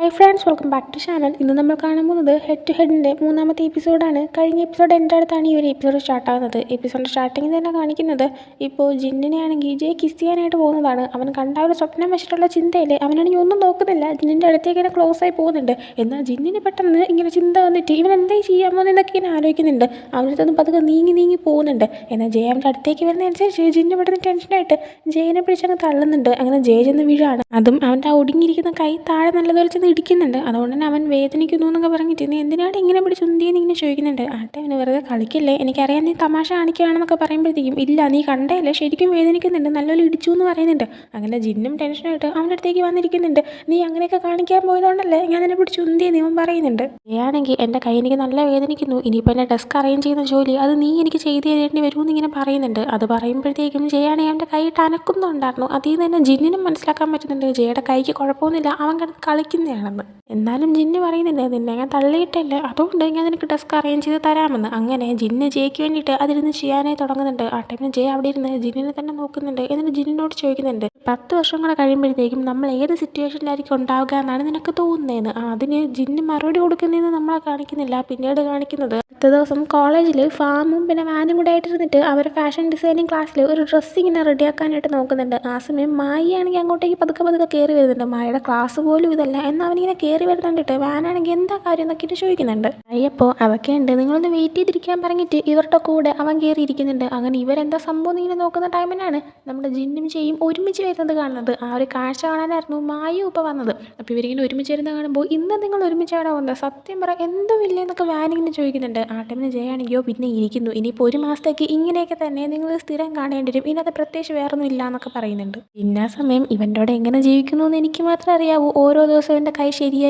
Hi friends, welcome back to channel. ഇന്ന് നമ്മൾ കാണാൻ പോകുന്നത് ഹെഡ് ടു ഹെഡിൻ്റെ മൂന്നാമത്തെ എപ്പിസോഡാണ്. കഴിഞ്ഞ എപ്പിസോഡ് എൻ്റെ അടുത്താണ് ഈ ഒരു എപ്പിസോഡ് സ്റ്റാർട്ടാകുന്നത്. എപ്പിസോഡ് സ്റ്റാർട്ടിങ്ങിൽ തന്നെ കാണിക്കുന്നത് ഇപ്പോൾ ജിന്നിനെ ആണെങ്കിൽ ജെ കിസ് ചെയ്യാനായിട്ട് പോകുന്നതാണ്. അവൻ കണ്ട ഒരു സ്വപ്നം വെച്ചിട്ടുള്ള ചിന്തയിൽ അവനാണെങ്കിൽ ഒന്നും നോക്കുന്നില്ല, ജിന്നിൻ്റെ അടുത്തേക്ക് ഇങ്ങനെ ക്ലോസ് ആയി പോകുന്നുണ്ട്. എന്നാൽ ജിന്നിന് പെട്ടെന്ന് ഇങ്ങനെ ചിന്ത വന്നിട്ട് ഇവൻ എന്താ ചെയ്യാൻ പോകുന്നതെന്നൊക്കെ ഇങ്ങനെ ആലോചിക്കുന്നുണ്ട്. അവനടുത്തൊന്നും പതുക്കെ നീങ്ങി പോകുന്നുണ്ട്. എന്നാൽ ജെ അവൻ്റെ അടുത്തേക്ക് വരുന്നതനുസരിച്ച് ജിന്ന് പെട്ടെന്ന് ടെൻഷനായിട്ട് ജയനെ പിടിച്ചങ്ങ് തള്ളുന്നുണ്ട്. അങ്ങനെ ജയ ചെന്ന് വീഴാണ്. അതും അവൻ്റെ ആ ഒടുങ്ങിയിരിക്കുന്ന കൈ താഴെ നല്ലതുപോലെ ചെന്ന് ഇടിക്കുന്നുണ്ട്. അതുകൊണ്ട് തന്നെ അവൻ വേദനിക്കുന്നു എന്നൊക്കെ പറഞ്ഞിട്ട് നീ എന്തിനാണ് ഇങ്ങനെ പിടിച്ച് ഉന്തിയെന്ന് ഇങ്ങനെ ചോദിക്കുന്നുണ്ട്. ആട്ടെ അവന് വെറുതെ കളിക്കല്ലേ, എനിക്കറിയാം നീ തമാശ കാണിക്കുകയാണെന്നൊക്കെ പറയുമ്പോഴത്തേക്കും ഇല്ല നീ കണ്ടേല്ലേ ശരിക്കും വേദനിക്കുന്നുണ്ട്, നല്ലപോലെ ഇടിച്ചു എന്ന് പറയുന്നുണ്ട്. അങ്ങനെ ജിന്നും ടെൻഷനായിട്ട് അവൻ്റെ അടുത്തേക്ക് വന്നിരിക്കുന്നുണ്ട്. നീ അങ്ങനെയൊക്കെ കാണിക്കാൻ പോയതുകൊണ്ടല്ലേ ഞാൻ നിന്നെ പിടിച്ച് ഉന്തിയെന്ന് ഇവൻ പറയുന്നുണ്ട്. ആണെങ്കിൽ എൻ്റെ കൈ എനിക്ക് നല്ല വേദനിക്കുന്നു, ഇനിയിപ്പോൾ എൻ്റെ ഡെസ്ക് അറേഞ്ച് ചെയ്യുന്ന ജോലി അത് നീ എനിക്ക് ചെയ്ത് തരേണ്ടി വരുമെന്ന് ഇങ്ങനെ പറയുന്നുണ്ട്. അത് പറയുമ്പോഴത്തേക്കും ജയാണെങ്കിൽ അവൻ്റെ കൈയിട്ട് അനക്കുന്നുണ്ടായിരുന്നു. അതിൽ നിന്ന് തന്നെ ജിന്നിനും മനസ്സിലാക്കാൻ പറ്റുന്നുണ്ട് ജയയുടെ കൈക്ക് കുഴപ്പമൊന്നുമില്ല, അവൻ കിടന്ന് കളിക്കുന്നതാണെന്ന്. എന്നാലും ജിന്ന് പറയുന്നുണ്ട് നിന്നെ ഞാൻ തള്ളിയിട്ടല്ലേ, അതുകൊണ്ട് ഞാൻ നിനക്ക് ഡെസ്ക് അറേഞ്ച് ചെയ്ത് തരാമെന്ന്. അങ്ങനെ ജിന്ന് ജയ്ക്ക് വേണ്ടിയിട്ട് അതിരുന്ന് ചെയ്യാനായി തുടങ്ങുന്നുണ്ട്. ആ ടൈമിൽ ജയ അവിടെ ഇരുന്ന് ജിന്നിനെ തന്നെ നോക്കുന്നുണ്ട്. എന്നിട്ട് ജിന്നിനോട് ചോദിക്കുന്നുണ്ട് 10 വർഷം കൂടെ കഴിയുമ്പോഴത്തേക്കും നമ്മൾ ഏത് സിറ്റുവേഷനിലായിരിക്കും ഉണ്ടാവുക എന്നാണ് നിനക്ക് തോന്നുന്നതെന്ന്. അതിന് ജിന്ന് മറുപടി കൊടുക്കുന്നതെന്ന് നമ്മളെ കാണിക്കുന്നില്ല. പിന്നീട് കാണിക്കുന്നത് അടുത്ത ദിവസം കോളേജിൽ ഫാമും പിന്നെ വാനും കൂടെ ആയിട്ടിരുന്നിട്ട് അവരുടെ ഫാഷൻ ഡിസൈനിങ് ക്ലാസ്സിൽ ഒരു ഡ്രസ്സ് ഇങ്ങനെ റെഡിയാക്കാനായിട്ട് നോക്കുന്നുണ്ട്. ആ സമയം മായിയാണെങ്കിൽ അങ്ങോട്ടേക്ക് പതുക്കെ കയറി വരുന്നുണ്ട്. മായയുടെ ക്ലാസ് പോലും ഇതല്ല എന്നാൽ അവനിങ്ങനെ കയറി വരുന്നുണ്ടിട്ട് വാനാണെങ്കിൽ എന്താ കാര്യം എന്നൊക്കെ ചോദിക്കുന്നുണ്ട്. അയ്യപ്പോൾ അതൊക്കെ ഉണ്ട്, നിങ്ങളൊന്ന് വെയിറ്റ് ചെയ്തിരിക്കാൻ പറഞ്ഞിട്ട് ഇവരുടെ കൂടെ അവൻ കയറിയിരിക്കുന്നുണ്ട്. അങ്ങനെ ഇവരെന്താ സംഭവം ഇങ്ങനെ നോക്കുന്ന ടൈമിനാണ് നമ്മുടെ ജിന്നും ചെയ്യും ഒരുമിച്ച് വരുന്നത് കാണുന്നത്. ആ ഒരു കാഴ്ച കാണാനായിരുന്നു മായും ഇപ്പോൾ വന്നത്. അപ്പോൾ ഇവരിങ്ങനെ ഒരുമിച്ച് വരുന്നത് കാണുമ്പോൾ ഇന്ന് നിങ്ങൾ ഒരുമിച്ചാണോ വന്നത്, സത്യം പറ എന്തോ ഇല്ലേ എന്നൊക്കെ വാനിങ്ങനെ ചോദിക്കുന്നുണ്ട്. ആ ടൈമിന് ജയാണെങ്കിയോ പിന്നെ ഇരിക്കുന്നു, ഇനിയിപ്പോൾ 1 മാസത്തേക്ക് ഇങ്ങനെയൊക്കെ തന്നെ നിങ്ങൾ സ്ഥിരം കാണേണ്ടി വരും, ഇതിനകത്ത് പ്രത്യേകിച്ച് വേറൊന്നും ഇല്ല എന്നൊക്കെ പറയുന്നുണ്ട്. പിന്നെ ആ സമയം ഇവൻ്റെ അവിടെ എങ്ങനെ ജീവിക്കുന്നു എന്ന് എനിക്ക് മാത്രമേ അറിയാവൂ. ഓരോ ദിവസവും എൻ്റെ കൈ ശരിയായി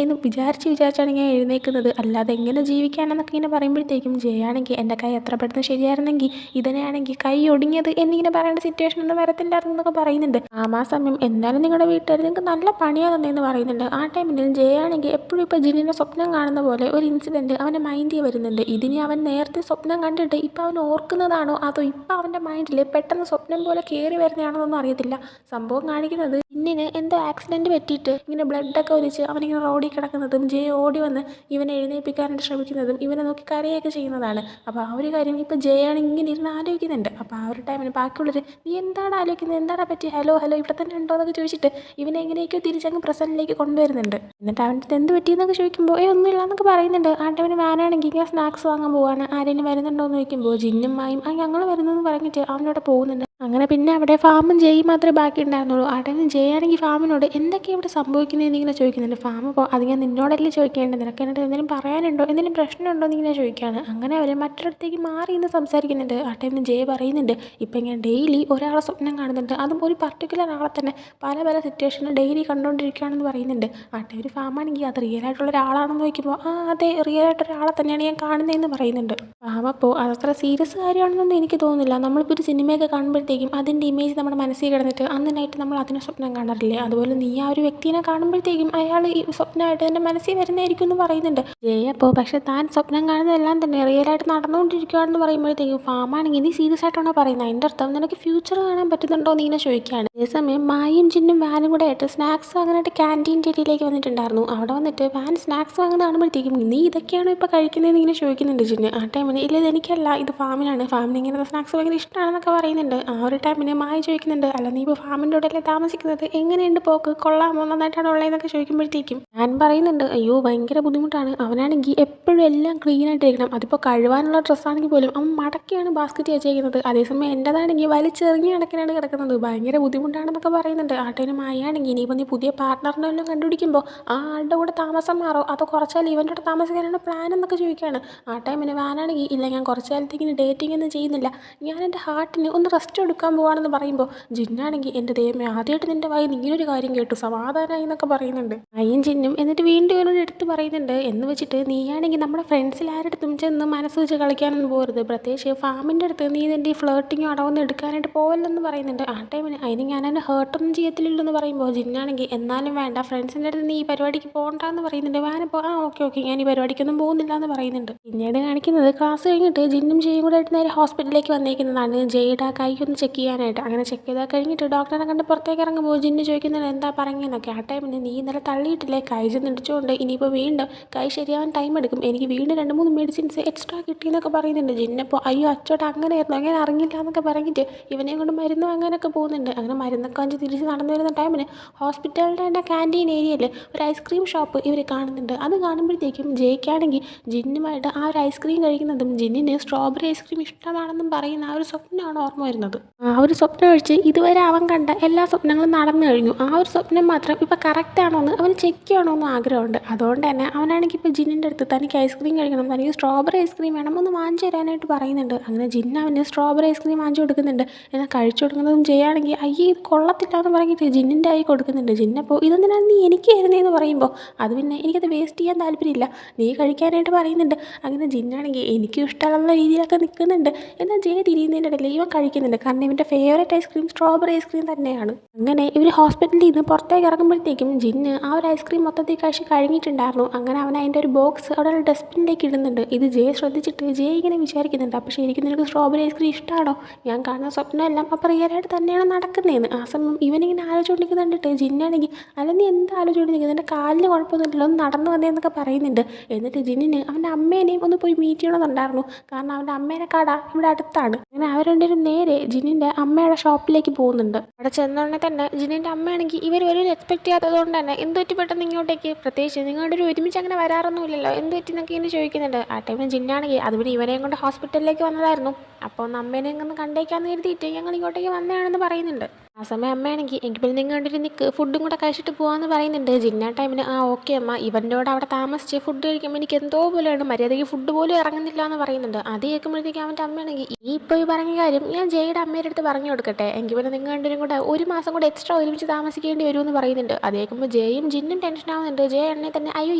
എന്ന് വിചാരിച്ചാണ് ഞാൻ എഴുന്നേൽക്കുന്നത്, അല്ലാതെ എങ്ങനെ ജീവിക്കാനെന്നൊക്കെ ഇങ്ങനെ പറയുമ്പോഴത്തേക്കും ജയാണെങ്കിൽ എൻ്റെ കൈ എത്ര പെട്ടെന്ന് ശരിയായിരുന്നെങ്കിൽ ഇതിനെയാണെങ്കിൽ കൈ ഒടുങ്ങിയത് എന്നിങ്ങനെ പറയേണ്ട സിറ്റുവേഷൻ ഒന്നും വരത്തില്ലായിരുന്നു എന്നൊക്കെ പറയുന്നുണ്ട്. ആ സമയം എന്തായാലും നിങ്ങളുടെ വീട്ടുകാർ നിങ്ങൾക്ക് നല്ല പണിയാണ് തന്നെയെന്ന് പറയുന്നുണ്ട്. ആ ടൈമിൽ ജയാണെങ്കിൽ എപ്പോഴും ഇപ്പോൾ ജിന്നിനെ സ്വപ്നം കാണുന്ന പോലെ ഒരു ഇൻസിഡൻറ്റ് അവൻ്റെ മൈൻഡിൽ വരുന്നുണ്ട്. ഇതിനി അവൻ നേരത്തെ സ്വപ്നം കണ്ടിട്ട് ഇപ്പോൾ അവൻ ഓർക്കുന്നതാണോ അതോ ഇപ്പോൾ അവൻ്റെ മൈൻഡിൽ പെട്ടെന്ന് സ്വപ്നം പോലെ കയറി വരുന്നതാണോ എന്നൊന്നും അറിയത്തില്ല. സംഭവം കാണിക്കുന്നത് ജിന്നിന് എന്തോ ആക്സിഡൻറ്റ് പറ്റിയിട്ട് ഇങ്ങനെ ബ്ലഡൊക്കെ ഒലിച്ച് അവനിങ്ങനെ റോഡിൽ കിടക്കുന്നതും ജയ ഓടി വന്ന് ഇവനെ എഴുന്നേൽപ്പിക്കാനായിട്ട് ശ്രമിക്കുന്നതും ഇവനെ നോക്കി കരയൊക്കെ ചെയ്യുന്നതാണ്. അപ്പോൾ ആ ഒരു കാര്യം ഇപ്പോൾ ജയാണ് ഇങ്ങനെ ഇരുന്ന് ആലോചിക്കുന്നുണ്ട്. അപ്പോൾ ആ ഒരു ടൈമിന് ബാക്കിയുള്ളവർ നീ എന്താണ് ആലോചിക്കുന്നത്, എന്താണ് പറ്റി, ഹലോ ഇവിടെ തന്നെ ഉണ്ടോ എന്നൊക്കെ ചോദിച്ചിട്ട് ഇവനെ എങ്ങനെയൊക്കെയോ തിരിച്ചങ്ങ് പ്രസൻറ്റിലേക്ക് കൊണ്ടുവരുന്നുണ്ട്. എന്നിട്ട് അവൻ്റെ അടുത്ത് എന്ത് പറ്റിയെന്നൊക്കെ ചോദിക്കുമ്പോൾ ഒന്നുമില്ല എന്നൊക്കെ പറയുന്നുണ്ട്. ആ ടൈമിന് വാനാണെങ്കിൽ ഞാൻ സ്നാക്സ് വാങ്ങാൻ പോവാണ്, ആരെങ്കിലും വരുന്നുണ്ടോ എന്ന് ചോദിക്കുമ്പോൾ ജിന്നും മായും ഞങ്ങൾ വരുന്നതെന്ന് പറഞ്ഞിട്ട് അവനോട് പോകുന്നുണ്ട്. അങ്ങനെ പിന്നെ അവിടെ ഫാമും ജയ് മാത്രമേ ബാക്കി ഉണ്ടായിരുന്നുള്ളൂ. ആ ടൈമിൽ ജയാണെങ്കിൽ ഫാമിനോട് എന്തൊക്കെയാണ് ഇവിടെ സംഭവിക്കുന്നതെന്ന് ഇങ്ങനെ ചോദിക്കുന്നുണ്ട്. ഫാം അപ്പോൾ അത് ഞാൻ നിന്നോടല്ലേ ചോദിക്കേണ്ടത്, നിനക്ക് എന്നിട്ട് എന്തെങ്കിലും പറയാനുണ്ടോ, എന്തെങ്കിലും പ്രശ്നമുണ്ടോ എന്നിങ്ങനെ ചോദിക്കുകയാണ്. അങ്ങനെ അവർ മറ്റൊരിടത്തേക്ക് മാറി ഇന്ന് സംസാരിക്കുന്നുണ്ട്. ആ ടൈമിൽ ജയ് പറയുന്നുണ്ട് ഇപ്പം ഇങ്ങനെ ഡെയിലി ഒരാളെ സ്വപ്നം കാണുന്നുണ്ട്, അതും ഒരു പർട്ടിക്കുലർ ആളെ തന്നെ പല സിറ്റുവേഷനിൽ ഡെയിലി കണ്ടുകൊണ്ടിരിക്കുകയാണെന്ന് പറയുന്നുണ്ട്. ആ ടൈമിൽ ഫാമാണെങ്കിൽ അത് റിയൽ ആയിട്ടുള്ള ഒരാളാണെന്ന് ചോദിക്കുമ്പോൾ അതെ റിയൽ ആയിട്ടൊരാളെ തന്നെയാണ് ഞാൻ കാണുന്നതെന്ന് പറയുന്നുണ്ട്. ഫാം അപ്പോൾ അതത്ര സീരിയസ് കാര്യമാണെന്നൊന്നും എനിക്ക് തോന്നുന്നില്ല. നമ്മളിപ്പോൾ ഒരു സിനിമയൊക്കെ കാണുമ്പോഴത്തേക്കും അതിൻ്റെ ഇമേജ് നമ്മുടെ മനസ്സിൽ കിടന്നിട്ട് അന്ന് നൈറ്റ് നമ്മൾ അതിനെ സ്വപ്നം കാണാറില്ലേ, അതുപോലെ നീ ആ ഒരു വ്യക്തിനെ കാണുമ്പോഴത്തേക്കും അയാൾ ഈ സ്വപ്നമായിട്ട് എൻ്റെ മനസ്സിൽ വരുന്നതായിരിക്കും എന്ന് പറയുന്നുണ്ട്. ജയ അപ്പോൾ പക്ഷേ താൻ സ്വപ്നം കാണുന്നതെല്ലാം തന്നെ റിയലായിട്ട് നടന്നുകൊണ്ടിരിക്കുകയാണെന്ന് പറയുമ്പോഴത്തേക്കും ഫാമാണെങ്കിൽ നീ സീരിയസ് ആയിട്ടാണോ പറയുന്നത്, അതിൻ്റെ അർത്ഥം നിനക്ക് ഫ്യൂച്ചർ കാണാൻ പറ്റുന്നുണ്ടോ എന്ന് ഇങ്ങനെ ചോദിക്കുകയാണ്. അതേസമയം മായും ജിന്നും വാനും കൂടെ ആയിട്ട് സ്നാക്സ് വാങ്ങാനായിട്ട് ക്യാൻറ്റീൻ്റെ ഏരിയയിലേക്ക് വന്നിട്ടുണ്ടായിരുന്നു. അവിടെ വന്നിട്ട് വാൻ സ്നാക്സ് വാങ്ങുന്ന കാണുമ്പോഴത്തേക്കും നീ ഇതൊക്കെയാണോ ഇപ്പോൾ കഴിക്കുന്നതെന്ന് ഇങ്ങനെ ചോദിക്കുന്നുണ്ട് ജിന്ന്. ആ ടൈമിന് ഇല്ല ഇത് എനിക്കല്ല, ഇത് ഫാമിനാണ്, ഫാമിന് ഇങ്ങനത്തെ സ്നാക്സ് ഭയങ്കര ഇഷ്ടമാണെന്നൊക്കെ പറയുന്നുണ്ട്. ആ ഒരു ടൈമിന് മായ ചോദിക്കുന്നുണ്ട് അല്ല നീ ഇപ്പോൾ ഫാമിൻ്റെ കൂടെ അല്ലേ താമസിക്കുന്നത്, എങ്ങനെയുണ്ട് പോക്ക്, കൊള്ളാമോ, നന്നായിട്ടാണോ ഉള്ളതെന്നൊക്കെ ചോദിക്കുമ്പോഴത്തേക്കും ഞാൻ പറയുന്നുണ്ട് അയ്യോ ഭയങ്കര ബുദ്ധിമുട്ടാണ്, അവനാണെങ്കിൽ എപ്പോഴും എല്ലാം ക്ലീൻ ആയിട്ടിരിക്കണം, അതിപ്പോൾ കഴുകാനുള്ള ഡ്രസ്സാണെങ്കിൽ പോലും അവൻ മടക്കിയാണ് ബാസ്ക്കറ്റ് വെച്ചേക്കുന്നത്, അതേസമയം എൻ്റെതാണെങ്കിൽ വലിച്ചെറിഞ്ഞ് കണക്കിനാണ് കിടക്കുന്നത്, ഭയങ്കര ബുദ്ധിമുട്ടാണെന്നൊക്കെ പറയുന്നുണ്ട്. ആ ടൈമിന് മായാണെങ്കിൽ ഇനിയിപ്പോൾ നീ പുതിയ പാർട്ട്ണറിനെ എല്ലാം കണ്ടുപിടിക്കുമ്പോൾ ആ ആളുടെ കൂടെ താമസം മാറോ അതോ കുറച്ചാൽ ഇവൻ്റെ കൂടെ താമസിക്കാനാണ് പ്ലാൻ എന്നൊക്കെ ചോദിക്കുകയാണ്. ആ ടൈമിന് വാനാണെങ്കിൽ ഇല്ല ഞാൻ കുറച്ച് കാലത്തേക്കിന് ഡേറ്റിംഗ് ഒന്നും ചെയ്യുന്നില്ല, ഞാൻ എൻ്റെ ഹാർട്ടിന് ഒന്ന് റെസ്റ്റ് എടുക്കാൻ പോവാണെന്ന് പറയുമ്പോൾ ജിന്നാണെങ്കിൽ എൻ്റെ ദൈവമേ ആദ്യമായിട്ട് നിൻ്റെ വായി ഇങ്ങനൊരു കാര്യം കേട്ടു, സമാധാനമായി എന്നൊക്കെ പറയുന്നുണ്ട്. അയ്യും ജിന്നും എന്നിട്ട് വീണ്ടും ഇവനോട് എടുത്ത് പറയുന്നുണ്ട് എന്ന് വെച്ചിട്ട് നീയാണെങ്കിൽ നമ്മുടെ ഫ്രണ്ട്സിൽ ആരടുത്തും ചെന്ന് മനസ്സ് വെച്ച് കളിക്കാനൊന്നും പോകരുത്, പ്രത്യേകിച്ച് ഫാമിൻ്റെ അടുത്ത് നീ നിൻ്റെ ഈ ഫ്ലേർട്ടിങ്ങോ അടവൊന്നും എടുക്കാനായിട്ട് പോകല്ലെന്ന് പറയുന്നുണ്ട്. ആ ടൈമിന് അതിന് ഞാൻ എന്നെ ഹേർട്ടൊന്നും ചെയ്യത്തില്ലെന്ന് പറയുമ്പോൾ ജിന്നാണെങ്കിൽ എന്നാലും വേണ്ട ഫ്രണ്ട്സിൻ്റെ അടുത്ത് നീ ഈ പരിപാടിക്ക് പോകണ്ടെന്ന് പറയുന്നുണ്ട്. വാനിപ്പോൾ ഓക്കെ ഞാൻ ഈ പരിപാടിക്കൊന്നും പോകുന്നില്ല എന്ന് പറയുന്നുണ്ട്. പിന്നീട് കാണിക്കുന്നത് ക്ലാസ് കഴിഞ്ഞിട്ട് ജിന്നും ജയും കൂടെ ആയിട്ട് നേരെ ഹോസ്പിറ്റലിലേക്ക് വന്നേക്കുന്നതാണ് ജയുടെ കൈ ഒന്ന് ചെക്ക് ചെയ്യാനായിട്ട്. അങ്ങനെ ചെക്ക് ചെയ്താൽ കഴിഞ്ഞിട്ട് ഡോക്ടറെ കണ്ട് പുറത്തേക്ക് ഇറങ്ങുമ്പോൾ ജിന്ന് ചോദിക്കുന്നത് എന്താ പറഞ്ഞെന്നൊക്കെ. ആ ടൈമിന് നീ ഇന്നലെ തള്ളിയിട്ടില്ലേ കൈ ചെന്നിടിച്ചുകൊണ്ട് ഇനിയിപ്പോൾ വീണ്ടും കൈ ശരിയാവാൻ ടൈം എടുക്കും, എനിക്ക് വീണ്ടും 2-3 മെഡിസിൻസ് എക്സ്ട്രാ കിട്ടിയെന്നൊക്കെ പറയുന്നുണ്ട്. ജിന്നപ്പോൾ അയ്യോ അച്ചോട്ട് അങ്ങനെയായിരുന്നു, അങ്ങനെ അറിഞ്ഞില്ല എന്നൊക്കെ പറഞ്ഞിട്ട് ഇവനെയും കൊണ്ട് മരുന്ന് വാങ്ങാനൊക്കെ പോകുന്നുണ്ട്. അങ്ങനെ മരുന്നൊക്കെ വാങ്ങിച്ച് തിരിച്ച് നടന്നു വരുന്ന ടൈമിന് ഹോസ്പിറ്റലിൻ്റെ തന്നെ ക്യാൻറ്റീൻ ഏരിയയിൽ ഒരു ഐസ്ക്രീം ഷോപ്പ് ഇവർ കാണുന്നുണ്ട്. അത് കാണുമ്പോഴത്തേക്കും ജയ്ക്കാണെങ്കിൽ ജിന്നുമായിട്ട് ആ ഒരു ഐസ്ക്രീം കഴിക്കുന്നതും ജിന്നിന് സ്ട്രോബെറി ഐസ്ക്രീം ഇഷ്ടമാണെന്നും പറയുന്ന ആ ഒരു സ്വപ്നമാണ് ഓർമ്മ വരുന്നത്. ആ ഒരു സ്വപ്നം ഒഴിച്ച് ഇതുവരെ അവൻ കണ്ട എല്ലാ സ്വപ്നങ്ങളും നടന്നു കഴിഞ്ഞു. ആ ഒരു സ്വപ്നം മാത്രം ഇപ്പോൾ കറക്റ്റ് ആണോ എന്ന് അവന് ചെക്ക് ചെയ്യണമെന്ന് ആഗ്രഹമുണ്ട്. അതുകൊണ്ട് തന്നെ അവനാണെങ്കിൽ ഇപ്പോൾ ജിന്നിൻ്റെ അടുത്ത് തനിക്ക് ഐസ്ക്രീം കഴിക്കണം, തനിക്ക് സ്ട്രോബെറി ഐസ്ക്രീം വേണം, ഒന്ന് വാങ്ങിച്ചു തരാനായിട്ട് പറയുന്നുണ്ട്. അങ്ങനെ ജിന്ന് അവന് സ്ട്രോബെറി ഐസ്ക്രീം വാങ്ങിച്ചു കൊടുക്കുന്നുണ്ട്. എന്നാൽ കഴിച്ചു കൊടുക്കുന്നതും ചെയ്യുകയാണെങ്കിൽ അയ്യേ ഇത് കൊള്ളത്തില്ല എന്ന് പറഞ്ഞിട്ട് ജിന്നിൻ്റെ ആയി കൊടുക്കുന്നുണ്ട്. ജിന്നപ്പോൾ ഇതെന്തിനാണ് നീ എനിക്ക് തരുന്നതെന്ന് പറയുമ്പോൾ അത് പിന്നെ എനിക്കത് വേസ്റ്റ് ചെയ്യാൻ താല്പര്യമില്ല, നീ കഴിക്കാനായിട്ട് പറയുന്നുണ്ട്. അങ്ങനെ ജിന്നാണെങ്കിൽ എനിക്കും ഇഷ്ടമുള്ള രീതിയിലൊക്കെ നിൽക്കുന്നുണ്ട്. എന്നാൽ ജയ തിരിയുന്നതിൻ്റെ ഇടയിൽ ഇവൻ കഴിക്കുന്നുണ്ട്, കാരണം ഇവൻ്റെ ഫേവറേറ്റ് ഐസ്ക്രീം സ്ട്രോബെറി ഐസ്ക്രീം തന്നെയാണ്. അങ്ങനെ ഇവർ ഹോസ്പിറ്റലിൽ നിന്ന് പുറത്തേക്ക് ഇറങ്ങുമ്പോഴത്തേക്കും ജിന്ന് ആ ഒരു ഐസ്ക്രീം മൊത്തത്തിൽ കഴിച്ച് കഴിഞ്ഞിട്ടുണ്ടായിരുന്നു. അങ്ങനെ അവൻ അതിൻ്റെ ഒരു ബോക്സ് അവിടെ ഒരു ഡസ്റ്റ്ബിന്നിലേക്ക് ഇടുന്നുണ്ട്. ഇത് ജയ ശ്രദ്ധിച്ചിട്ട് ജയ ഇങ്ങനെ വിചാരിക്കുന്നുണ്ട്, അപ്പോൾ ശരിക്കും നിനക്ക് സ്ട്രോബെറി ഐസ്ക്രീം ഇഷ്ടമാണോ, ഞാൻ കാണുന്ന സ്വപ്നമെല്ലാം അപ്പോൾ റിയലായിട്ട് തന്നെയാണ് നടക്കുന്നതെന്ന്. ആ സമയം ഇവനിങ്ങനെ ആലോചിച്ചുകൊണ്ടിരിക്കുന്നത് കണ്ടിട്ട് ജിന്നാണെങ്കിൽ അല്ല നീ എന്താ ആലോചിച്ചുകൊണ്ടിരിക്കുന്നത്, എൻ്റെ കാലിന് കുഴപ്പമൊന്നുമില്ലല്ലോ, ഒന്ന് നടന്നു വന്നേന്നൊക്കെ പറയുന്നുണ്ട്. എന്നിട്ട് ജിന്നിന് അവൻ്റെ അമ്മേനെയും ഒന്ന് പോയി മീറ്റ് ചെയ്യണമെന്നുണ്ടായിരുന്നു, കാരണം അവൻ്റെ അമ്മേനെ കട ഇവിടെ അടുത്താണ്. അങ്ങനെ അവർ രണ്ടുപേരും നേരെ ജിന്നിൻ്റെ അമ്മയുടെ ഷോപ്പിലേക്ക് പോകുന്നുണ്ട്. അവിടെ ചെന്നോടനെ തന്നെ ജിന്നിൻ്റെ അമ്മയാണെങ്കിൽ ഇവർ ഒരു എക്സ്പെക്ട് ചെയ്യാത്തത് കൊണ്ട് തന്നെ എന്ത് പറ്റി പെട്ടെന്ന് ഇങ്ങോട്ടേക്ക്, പ്രത്യേകിച്ച് നിങ്ങളുടെ ഒരു ഒരുമിച്ച് അങ്ങനെ വരാറൊന്നുമില്ലല്ലോ, എന്ത് പറ്റി എന്നൊക്കെ ഇങ്ങനെ ചോദിക്കുന്നുണ്ട്. ആ ടൈമിൽ ജിന്നാണെങ്കിൽ അത് പിന്നെ ഇവരെയും കൊണ്ട് ഹോസ്പിറ്റലിലേക്ക് വന്നതായിരുന്നു, അപ്പോൾ ഒന്ന് അമ്മേനെ ഒന്ന് കണ്ടേക്കാന്ന് കരുതിയിട്ട് ഞങ്ങൾ ഇങ്ങോട്ടേക്ക് വന്നതാണെന്ന് പറയുന്നുണ്ട്. ആ സമയം അമ്മയാണെങ്കിൽ എനിക്ക് പിന്നെ നിങ്ങൾ കണ്ടിട്ട് നിൽക്ക്, ഫുഡും കൂടെ കഴിച്ചിട്ട് പോകാമെന്ന് പറയുന്നുണ്ട്. ജിന്ന ടൈമിന് ആ ഓക്കെ അമ്മ, ഇവൻ്റെ കൂടെ അവിടെ താമസിച്ച് ഫുഡ് കഴിക്കുമ്പോൾ എനിക്ക് എന്തോ പോലെയാണ്, മര്യാദയ്ക്ക് ഫുഡ് പോലും ഇറങ്ങുന്നില്ല എന്ന് പറയുന്നുണ്ട്. അത് കേൾക്കുമ്പോഴത്തേക്കും അവൻ്റെ അമ്മയാണെങ്കിൽ ഈ ഇപ്പോൾ ഈ പറഞ്ഞ കാര്യം ഞാൻ ജയുടെ അമ്മയുടെ അടുത്ത് പറഞ്ഞു കൊടുക്കട്ടെ, എനിക്ക് പിന്നെ നിങ്ങൾ രണ്ടുപേരും കൂടെ 1 മാസം കൂടെ എക്സ്ട്രാ ഒരുമിച്ച് താമസിക്കേണ്ടി വരുമെന്ന് പറയുന്നുണ്ട്. അത് കേൾക്കുമ്പോൾ ജയും ജിന്നും ടെൻഷനാവുന്നുണ്ട്. ജയ എണ്ണെ തന്നെ അയ്യോ